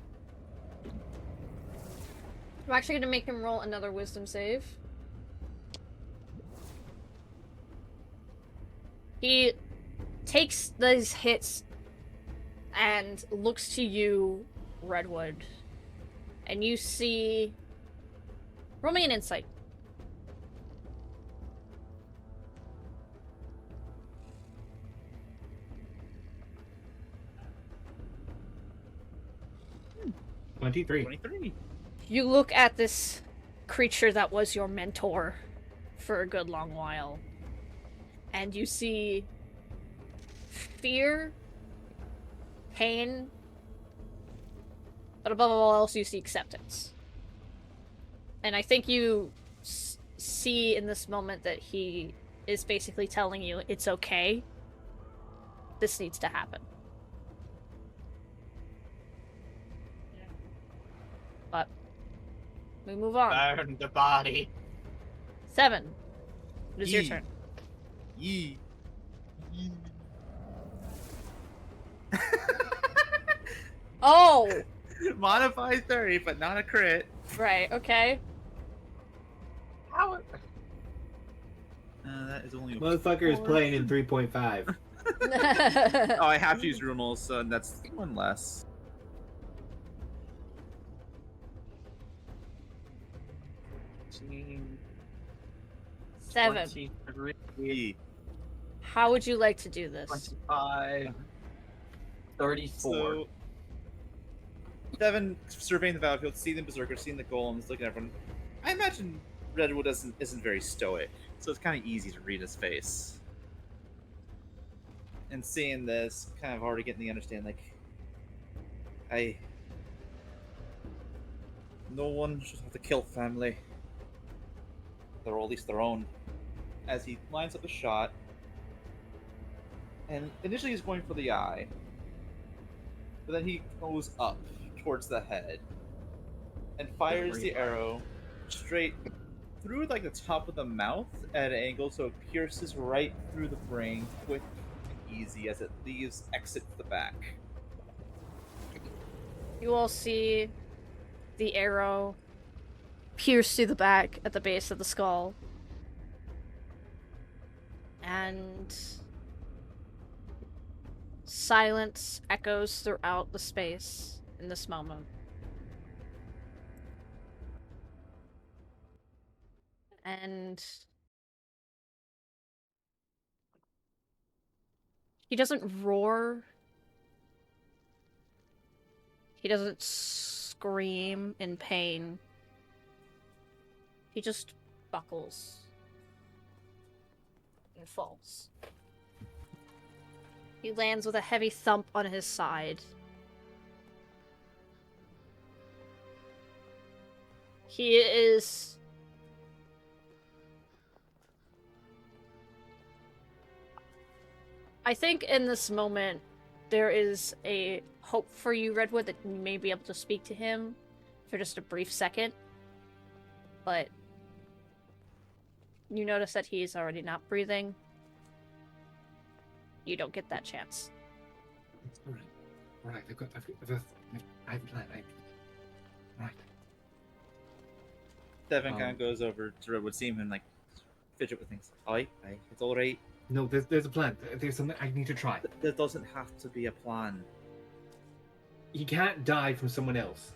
I'm actually going to make him roll another wisdom save. He takes those hits and looks to you, Redwood, and you see... Roll me an insight. Hmm. 23. 23. You look at this creature that was your mentor for a good long while, and you see fear, pain, but above all else, you see acceptance. And I think you see in this moment that he is basically telling you it's okay. This needs to happen. But we move on. Burn the body. 7. It is your Yee. turn. Yee. Yee. Oh! Modify 30, but not a crit. Right, okay. How? That is only a Motherfucker is 4. playing in 3.5. Oh, I have to use rules, so that's 1 less. Seven. 23, Yee. How would you like to do this? 25, 34. So, 7, surveying the battlefield, seeing the berserkers, seeing the golems, looking at everyone. I imagine Redwood isn't very stoic, so it's kind of easy to read his face. And seeing this, kind of already getting the understanding, like, No one should have to kill family. Or at least their own. As he lines up a shot, and initially he's going for the eye, but then he goes up towards the head and fires the arrow straight through like the top of the mouth at an angle, so it pierces right through the brain, quick and easy, as it leaves exit to the back. You all see the arrow pierce through the back at the base of the skull. And silence echoes throughout the space in this moment. And he doesn't roar. He doesn't scream in pain. He just buckles and falls. He lands with a heavy thump on his side. He is... I think in this moment, there is a hope for you, Redwood, that you may be able to speak to him for just a brief second. But you notice that he is already not breathing. You don't get that chance. Alright, I have a plan. Right. Devin kind of goes over to Redwood, seeing him like fidget with things. Aye, it's all right. No, there's a plan. There's something I need to try. There doesn't have to be a plan. He can't die from someone else.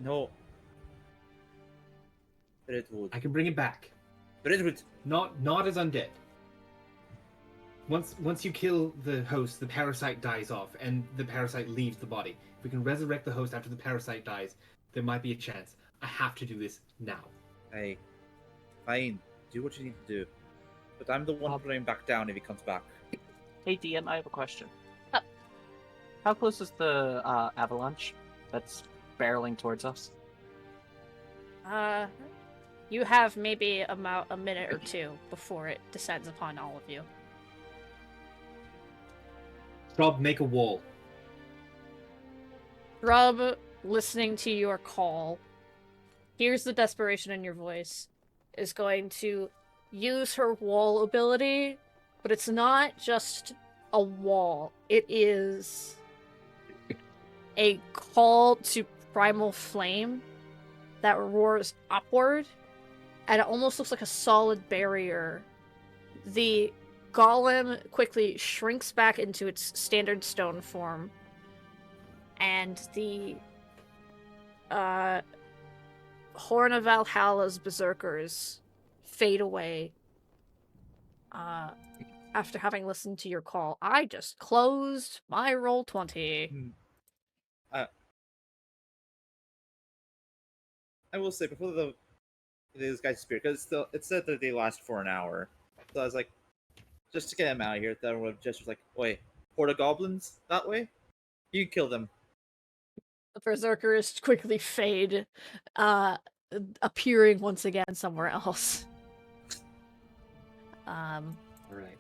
No. Redwood. I can bring him back. Redwood. Not as undead. Once you kill the host, the parasite dies off, and the parasite leaves the body. If we can resurrect the host after the parasite dies, there might be a chance. I have to do this now. Hey, fine. Do what you need to do. But I'm the one putting him back down if he comes back. Hey DM, I have a question. Oh. How close is the avalanche that's barreling towards us? You have maybe about a minute or two before it descends upon all of you. Rob, make a wall. Rob, listening to your call, hears the desperation in your voice, is going to use her wall ability, but it's not just a wall. It is a call to primal flame that roars upward, and it almost looks like a solid barrier. The golem quickly shrinks back into its standard stone form, and the Horn of Valhalla's berserkers fade away after having listened to your call. I just closed my roll 20. I will say, before this guy's spirit, because it said that they last for an hour. So I was like, just to get him out of here, that would have just was like, wait, horde of goblins that way? You can kill them. The berserkers quickly fade, appearing once again somewhere else. Alright.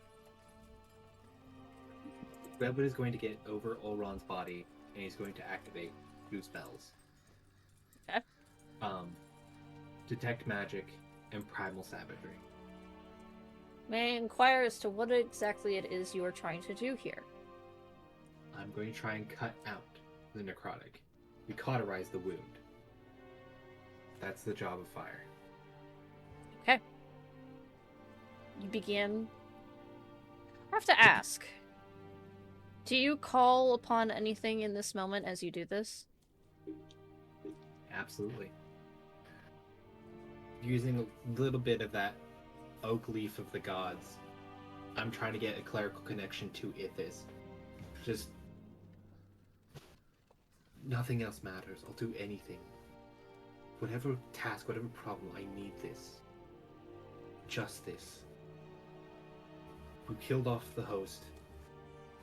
Redwood is going to get over Olron's body, and he's going to activate 2 spells. Okay. Detect Magic and Primal Savagery. May I inquire as to what exactly it is you are trying to do here? I'm going to try and cut out the necrotic. We cauterize the wound. That's the job of fire. Okay. You begin. I have to ask. Do you call upon anything in this moment as you do this? Absolutely. Using a little bit of that oak leaf of the gods, I'm trying to get a clerical connection to Ithis. Just nothing else matters. I'll do anything. Whatever task, whatever problem, I need this. Just this. We killed off the host.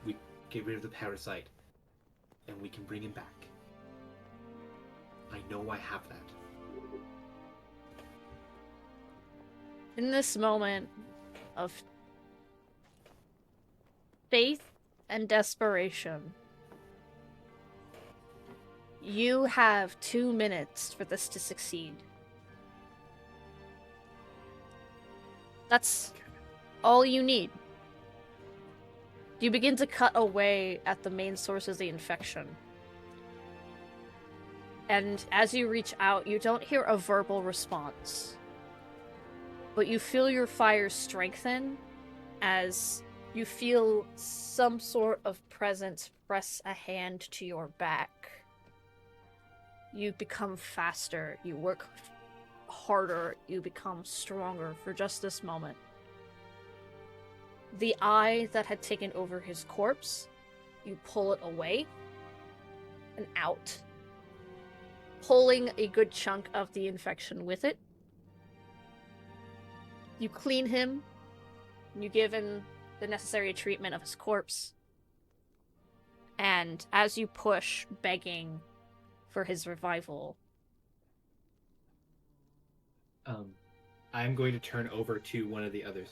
We get rid of the parasite. And we can bring him back. I know I have that. In this moment of faith and desperation, you have 2 minutes for this to succeed. That's all you need. You begin to cut away at the main source of the infection. And as you reach out, you don't hear a verbal response. But you feel your fire strengthen as you feel some sort of presence press a hand to your back. You become faster, you work harder, you become stronger for just this moment. The eye that had taken over his corpse, you pull it away and out, pulling a good chunk of the infection with it. You clean him, you give him the necessary treatment of his corpse, and as you push, begging for his revival, I'm going to turn over to one of the others.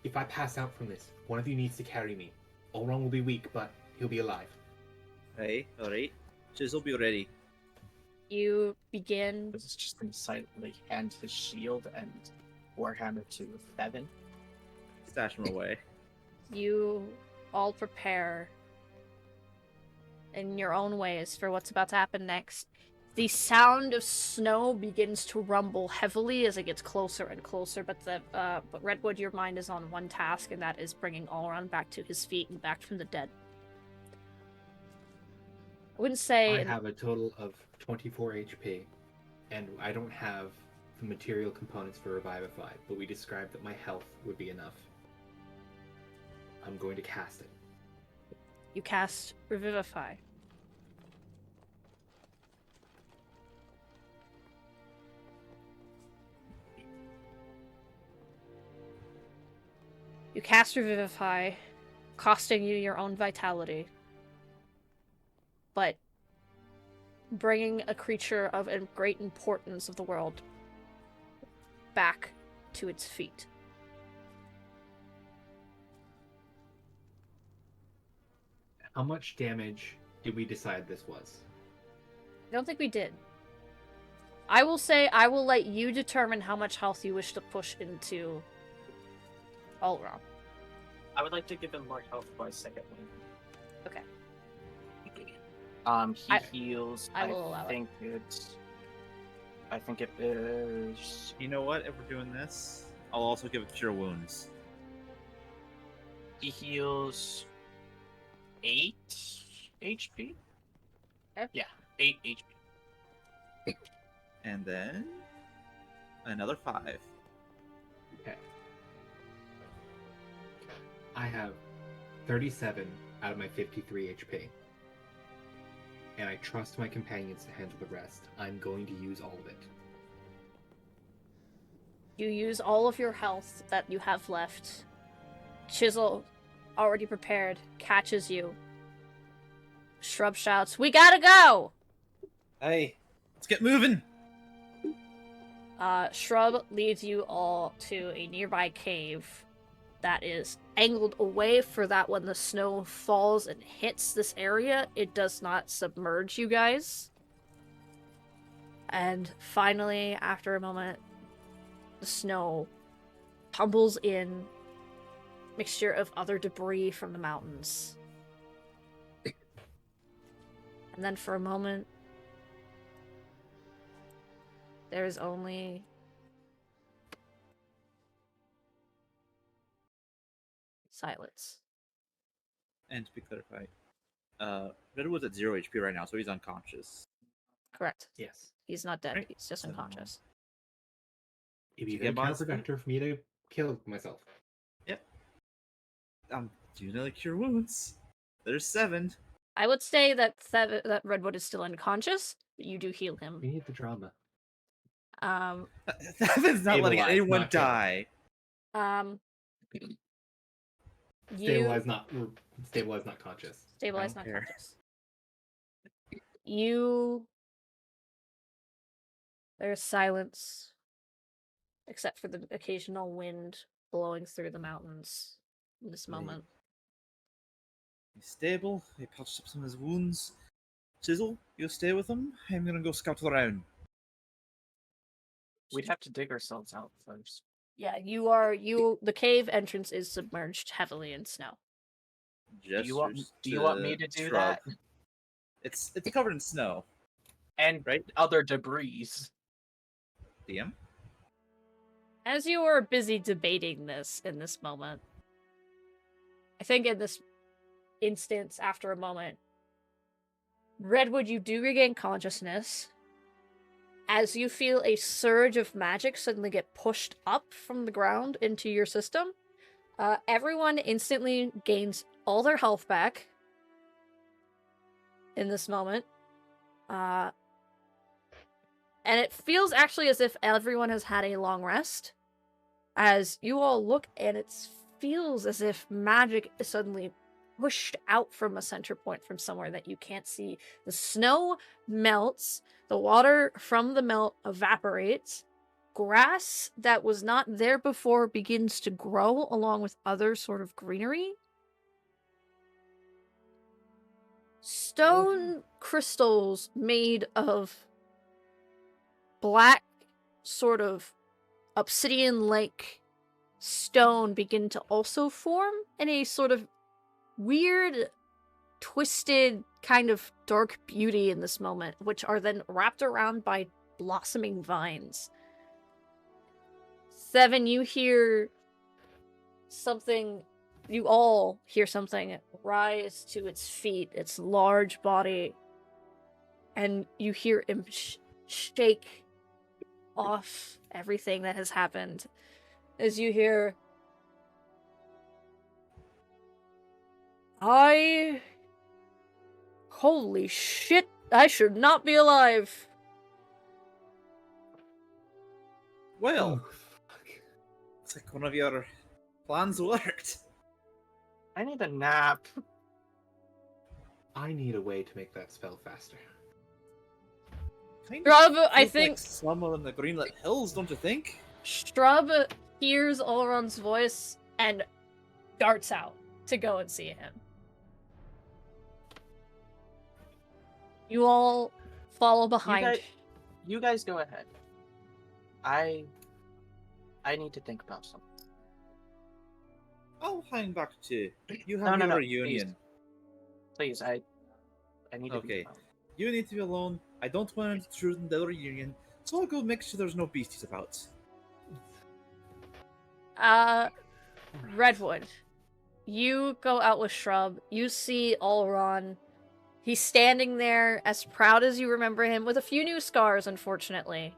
If I pass out from this, one of you needs to carry me. Olron will be weak, but he'll be alive. Hey, alright. Chisel, be ready. you begin. This is just going to silently hand his shield and warhammer to Thevin. Stash him away. You all prepare in your own ways for what's about to happen next. The sound of snow begins to rumble heavily as it gets closer and closer, but Redwood, your mind is on one task, and that is bringing Allron back to his feet and back from the dead. I wouldn't say... I have a total of 24 HP, and I don't have the material components for Revivify, but we described that my health would be enough. I'm going to cast it. You cast Revivify. You cast Revivify, costing you your own vitality, but bringing a creature of great importance of the world back to its feet. How much damage did we decide this was? I don't think we did. I will say I will let you determine how much health you wish to push into Allron. I would like to give him more health by second one. Okay. He heals. I will allow it. I think it is. You know what? If we're doing this, I'll also give it Cure Wounds. He heals 8 HP. Okay. Yeah, 8 HP. And then another 5. Okay. I have 37 out of my 53 HP. And I trust my companions to handle the rest. I'm going to use all of it. You use all of your health that you have left. Chisel, already prepared, catches you. Shrub shouts, "We gotta go!" Hey, let's get moving! Shrub leads you all to a nearby cave that is angled away for that when the snow falls and hits this area, it does not submerge you guys. And finally, after a moment, the snow tumbles in, mixture of other debris from the mountains. And then for a moment, there is only silence. And to be clarified, Redwood's at 0 HP right now, so he's unconscious. Correct. Yes. He's not dead, Right. he's just So- unconscious. It'd be You very get bonus counterproductive for me to kill myself. I'm doing another Cure Wounds. There's 7. I would say that that Redwood is still unconscious, but you do heal him. We need the drama. That's not letting Stabilize, anyone not kill. die. You Stabilize, not conscious. stabilize, I not don't care. conscious. You There's silence, except for the occasional wind blowing through the mountains in this moment. He's stable. He patched up some of his wounds. Chisel, you stay with him. I'm gonna go scout around. We'd have to dig ourselves out first. Yeah, the cave entrance is submerged heavily in snow. Do you want me to do shrug. that? It's covered in snow, And right? other debris. DM? As you are busy debating this in this moment, I think in this instance, after a moment, Redwood, you do regain consciousness as you feel a surge of magic suddenly get pushed up from the ground into your system. Everyone instantly gains all their health back in this moment. And it feels actually as if everyone has had a long rest. As you all look, and it feels as if magic is suddenly pushed out from a center point from somewhere that you can't see. The snow melts, the water from the melt evaporates, grass that was not there before begins to grow along with other sort of greenery. Stone crystals made of black sort of obsidian-like stone begin to also form in a sort of weird, twisted kind of dark beauty in this moment, which are then wrapped around by blossoming vines. Seven, you hear something, you all hear something rise to its feet, its large body, and you hear him shake off everything that has happened. As you hear, holy shit, I should not be alive. Well, looks like one of your plans worked. I need a nap. I need a way to make that spell faster. Kind Shrub, of I feels think like summer in the Greenlit Hills, don't you think? Shrub hears Oleron's voice and darts out to go and see him. You all follow behind. You guys go ahead. I need to think about something. I'll hang back too. You have No, your reunion. Please, I need to be Okay. alone. You need to be alone. I don't want to intrude in the reunion, so I'll go make sure there's no beasties about. Redwood, you go out with Shrub. You see Oleron. He's standing there as proud as you remember him, with a few new scars, unfortunately.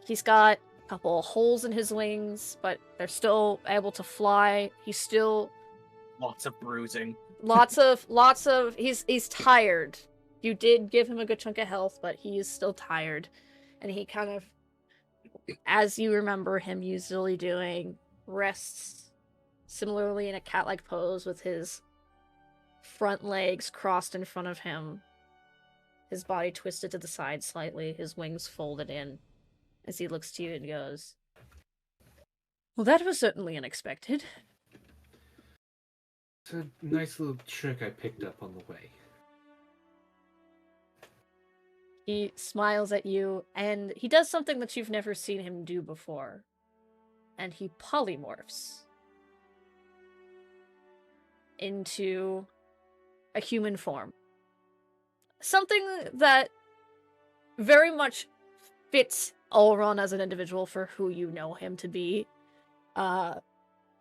He's got a couple of holes in his wings, but they're still able to fly. He's still Lots of bruising. lots of he's tired. You did give him a good chunk of health, but he is still tired. And he kind of, as you remember him usually doing, rests similarly in a cat-like pose with his front legs crossed in front of him, his body twisted to the side slightly, his wings folded in, as he looks to you and goes, "Well, that was certainly unexpected." It's a nice little trick I picked up on the way. He smiles at you, and he does something that you've never seen him do before. And he polymorphs into a human form. Something that very much fits Elrond as an individual for who you know him to be. A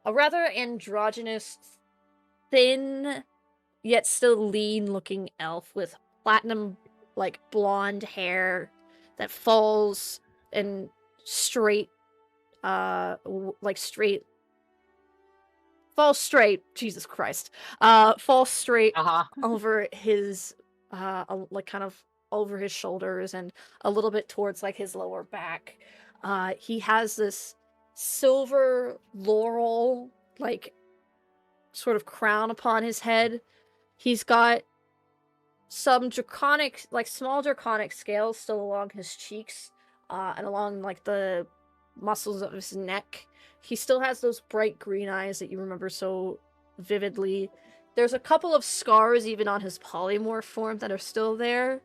rather androgynous, thin, yet still lean-looking elf with platinum, like, blonde hair that falls in straight, falls straight, Jesus Christ, falls straight over his, like, kind of over his shoulders and a little bit towards, like, his lower back. He has this silver laurel, like, sort of crown upon his head. He's got some draconic, like small draconic scales still along his cheeks, and along like the muscles of his neck. He still has those bright green eyes that you remember so vividly. There's a couple of scars even on his polymorph form that are still there,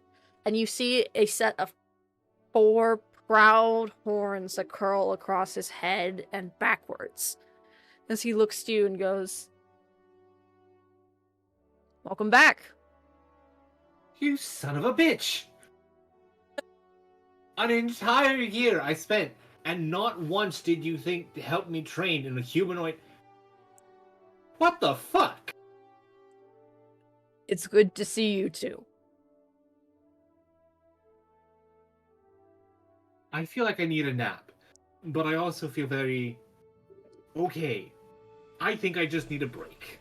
and you see a set of 4 proud horns that curl across his head and backwards as he looks to you and goes, "Welcome back." You son of a bitch! An entire year I spent, and not once did you think to help me train in a humanoid. What the fuck? It's good to see you too. I feel like I need a nap, but I also feel very okay. I think I just need a break.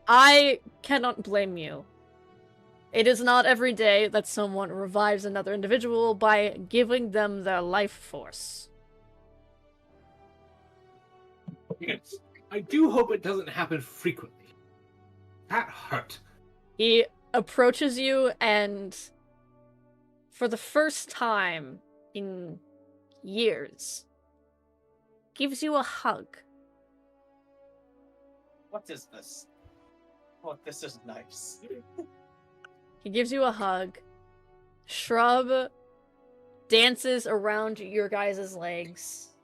I cannot blame you. It is not every day that someone revives another individual by giving them their life force. Yes, I do hope it doesn't happen frequently. That hurt. He approaches you and, for the first time in years, gives you a hug. What is this? Oh, this is nice. He gives you a hug. Shrub dances around your guys' legs.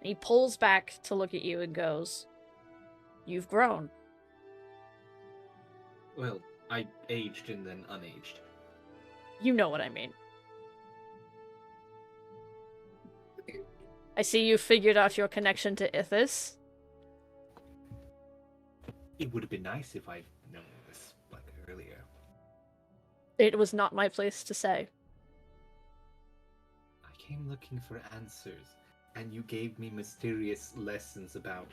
He pulls back to look at you and goes, "You've grown." Well, I aged and then unaged. You know what I mean. I see you figured out your connection to Ithis. It would have been nice if I'd known this like earlier. It was not my place to say. I came looking for answers, and you gave me mysterious lessons about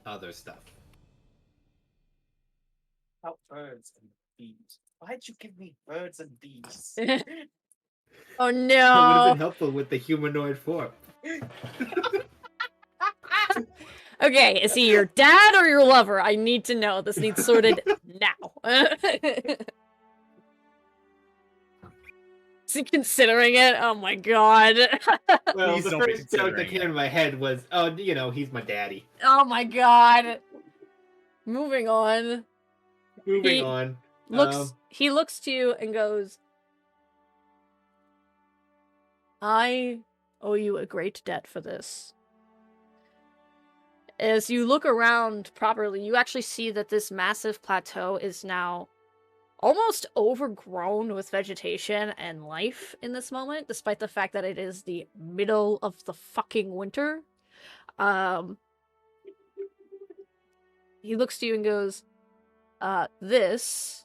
other stuff. About birds and bees. Why'd you give me birds and bees? Oh That would have no! been helpful with the humanoid form. Okay, is he your dad or your lover? I need to know. This needs sorted now. Is he considering it? Oh my god. Well, Please the don't be first joke that considering came it. in my head was, oh, you know, he's my daddy. Oh my god. Moving on. Moving on. He looks to you and goes, "I owe you a great debt for this." As you look around properly, you actually see that this massive plateau is now almost overgrown with vegetation and life in this moment, despite the fact that it is the middle of the fucking winter. He looks to you and goes, this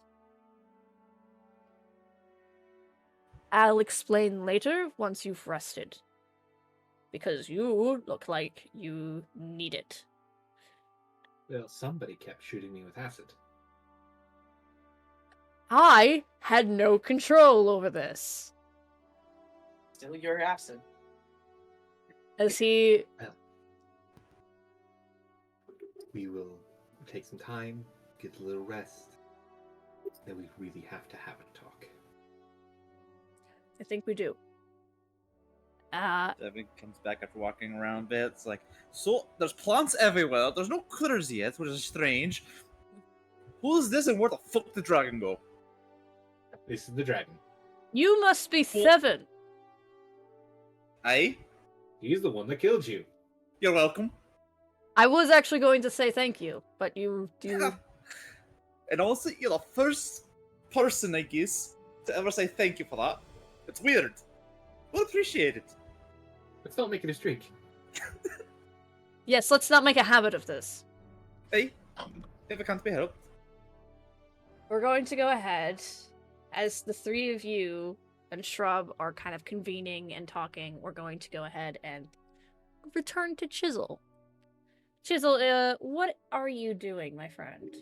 I'll explain later once you've rested. Because you look like you need it." Well, somebody kept shooting me with acid. I had no control over this. Still your acid. As he We will take some time, get a little rest. Then we really have to have a talk. I think we do. Devin comes back after walking around a bit. It's like, so there's plants everywhere. There's no critters yet, which is strange. Who's this and where the fuck did the dragon go? This is the dragon. You must be Well- 7. Aye? He's the one that killed you. You're welcome. I was actually going to say thank you, but you do. And also, you're the first person, I guess, to ever say thank you for that. It's weird. We'll appreciate it. Let's not make it a streak. Yes, let's not make a habit of this. Aye? If it can't be helped. We're going to go ahead, as the 3 of you and Shrub are kind of convening and talking. We're going to go ahead and return to Chisel. Chisel, what are you doing, my friend?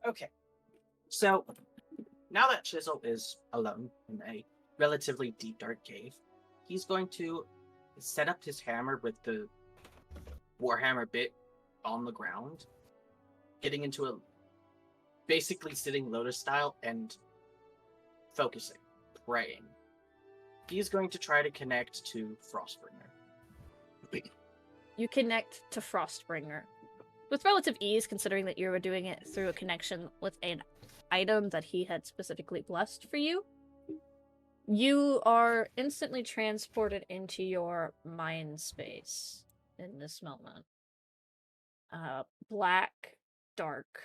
Okay. So, now that Chisel is alone in a relatively deep, dark cave, he's going to set up his hammer with the Warhammer bit on the ground, getting into basically sitting lotus style and focusing, praying. He is going to try to connect to Frostbringer. You connect to Frostbringer with relative ease, considering that you were doing it through a connection with an item that he had specifically blessed for you. You are instantly transported into your mind space in this moment. Black, dark.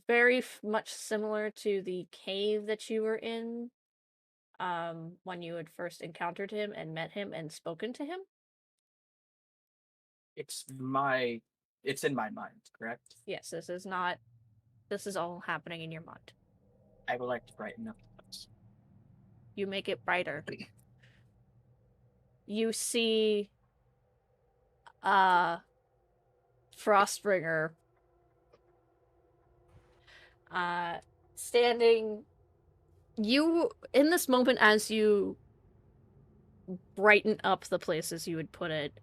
Very much similar to the cave that you were in when you had first encountered him and met him and spoken to him. It's in my mind, correct? Yes, this is all happening in your mind. I would like to brighten up the place. You make it brighter. You see Frostbringer standing. You, in this moment, as you brighten up the places you would put it,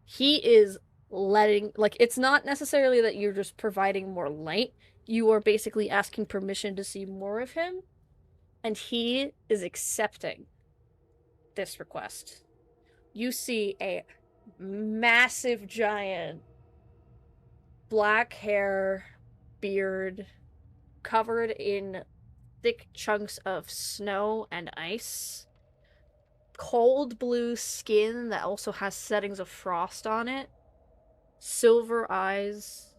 he is letting, like, it's not necessarily that you're just providing more light, you are basically asking permission to see more of him, and he is accepting this request. You see a massive giant, black hair, beard, covered in thick chunks of snow and ice, cold blue skin that also has settings of frost on it, silver eyes,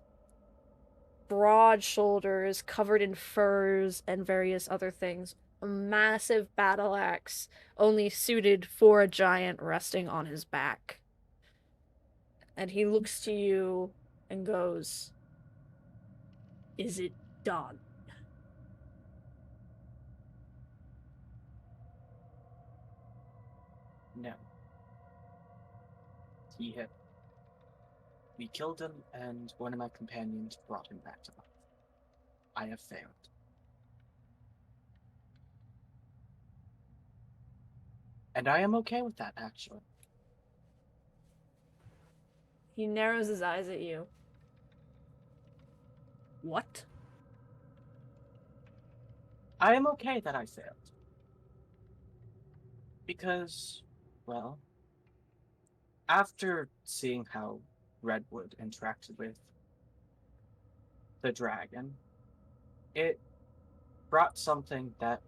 broad shoulders covered in furs and various other things, a massive battle axe only suited for a giant resting on his back. And he looks to you and goes, "Is it done?" No. We killed him, and one of my companions brought him back to life. I have failed. And I am okay with that, actually. He narrows his eyes at you. What? I am okay that I failed. Because, well, after seeing how Redwood interacted with the dragon, it brought up something that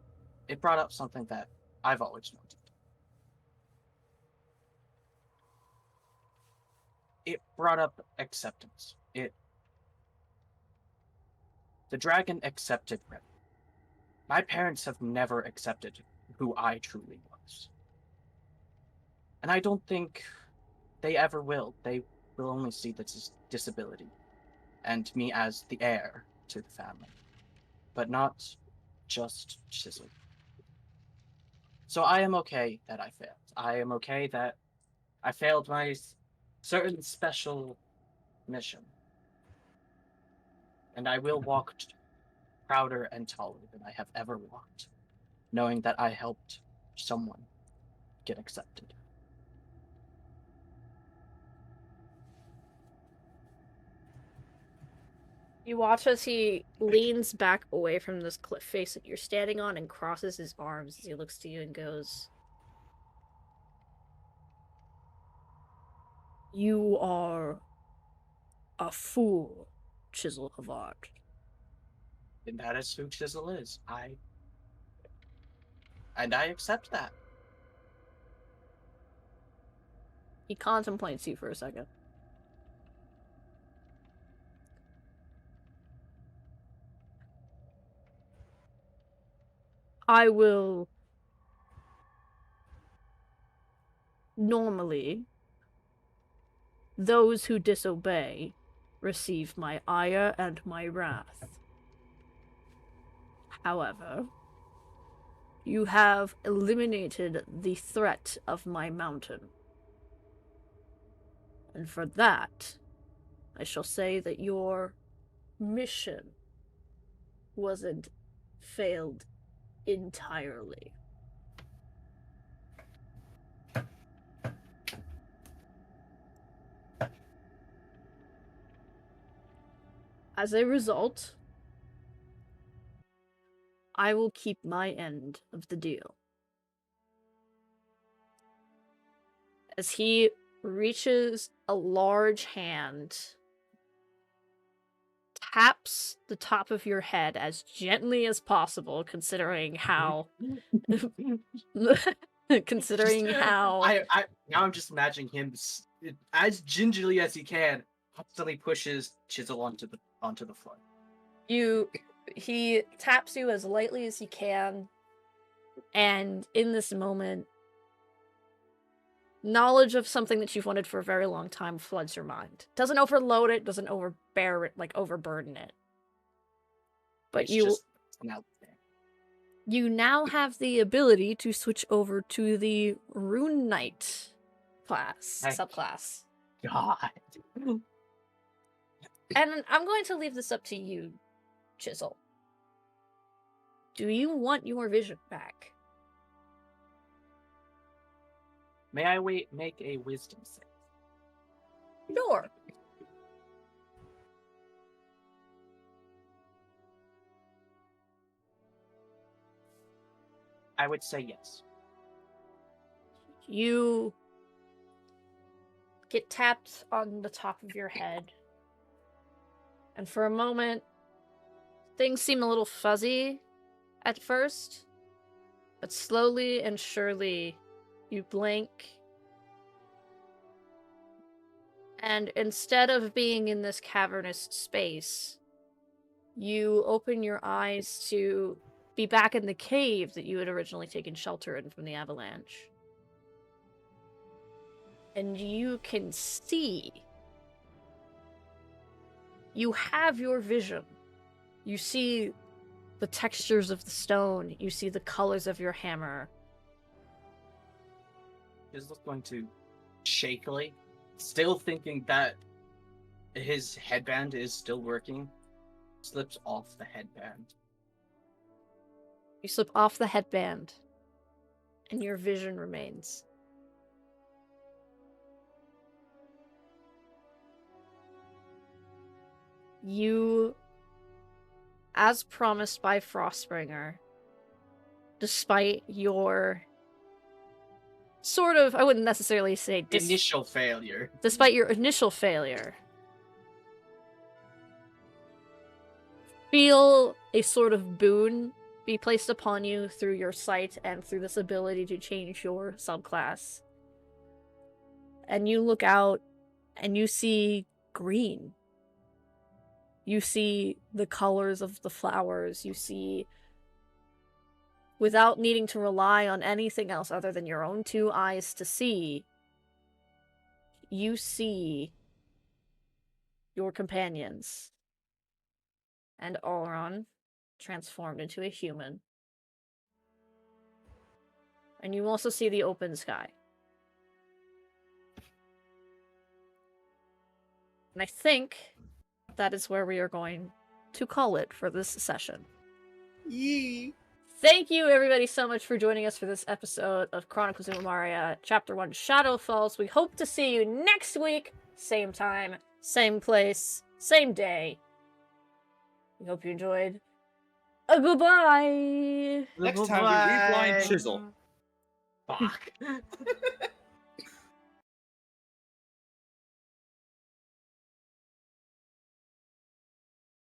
I've always wanted. It brought up acceptance. The dragon accepted Redwood. My parents have never accepted who I truly was. And I don't think they ever will. They will only see the disability and me as the heir to the family, but not just Chisel. So I am okay that I failed. I am okay that I failed my certain special mission. And I will walk prouder and taller than I have ever walked, knowing that I helped someone get accepted. You watch as he leans back away from this cliff face that you're standing on and crosses his arms as he looks to you and goes, "You are a fool, Chisel of Art." And that is who Chisel is. I accept that. He contemplates you for a second. I will normally, those who disobey receive my ire and my wrath. However, you have eliminated the threat of my mountain. And for that, I shall say that your mission wasn't failed entirely. As a result, I will keep my end of the deal. As he reaches a large hand, taps the top of your head as gently as possible, considering how considering how Now I'm just imagining him as gingerly as he can, constantly pushes Chisel onto the floor. he taps you as lightly as he can, and in this moment, knowledge of something that you've wanted for a very long time floods your mind. Doesn't overload it, doesn't overburden it. But It's just now there. you now have the ability to switch over to the Rune Knight class, Thank subclass. God. And I'm going to leave this up to you, Chisel. Do you want your vision back? May I make a wisdom save? Sure. I would say yes. You get tapped on the top of your head. And for a moment, things seem a little fuzzy at first. But slowly and surely, you blink. And instead of being in this cavernous space, you open your eyes to be back in the cave that you had originally taken shelter in from the avalanche. And you can see. You have your vision. You see the textures of the stone. You see the colors of your hammer. Chisel's going to shakily, still thinking that his headband is still working, slips off the headband. You slip off the headband, and your vision remains. You, as promised by Frostbringer, despite your sort of, I wouldn't necessarily say Initial failure. despite your initial failure, feel a sort of boon be placed upon you through your sight and through this ability to change your subclass. And you look out and you see green. You see the colors of the flowers. You see, without needing to rely on anything else other than your own two eyes to see, you see your companions. And Auron transformed into a human. And you also see the open sky. And I think that is where we are going to call it for this session. Yee. Thank you, everybody, so much for joining us for this episode of Chronicles of Umaria, Chapter 1, Shadow Falls. We hope to see you next week. Same time, same place, same day. We hope you enjoyed. Goodbye! Next time we read Blind Chisel. Fuck.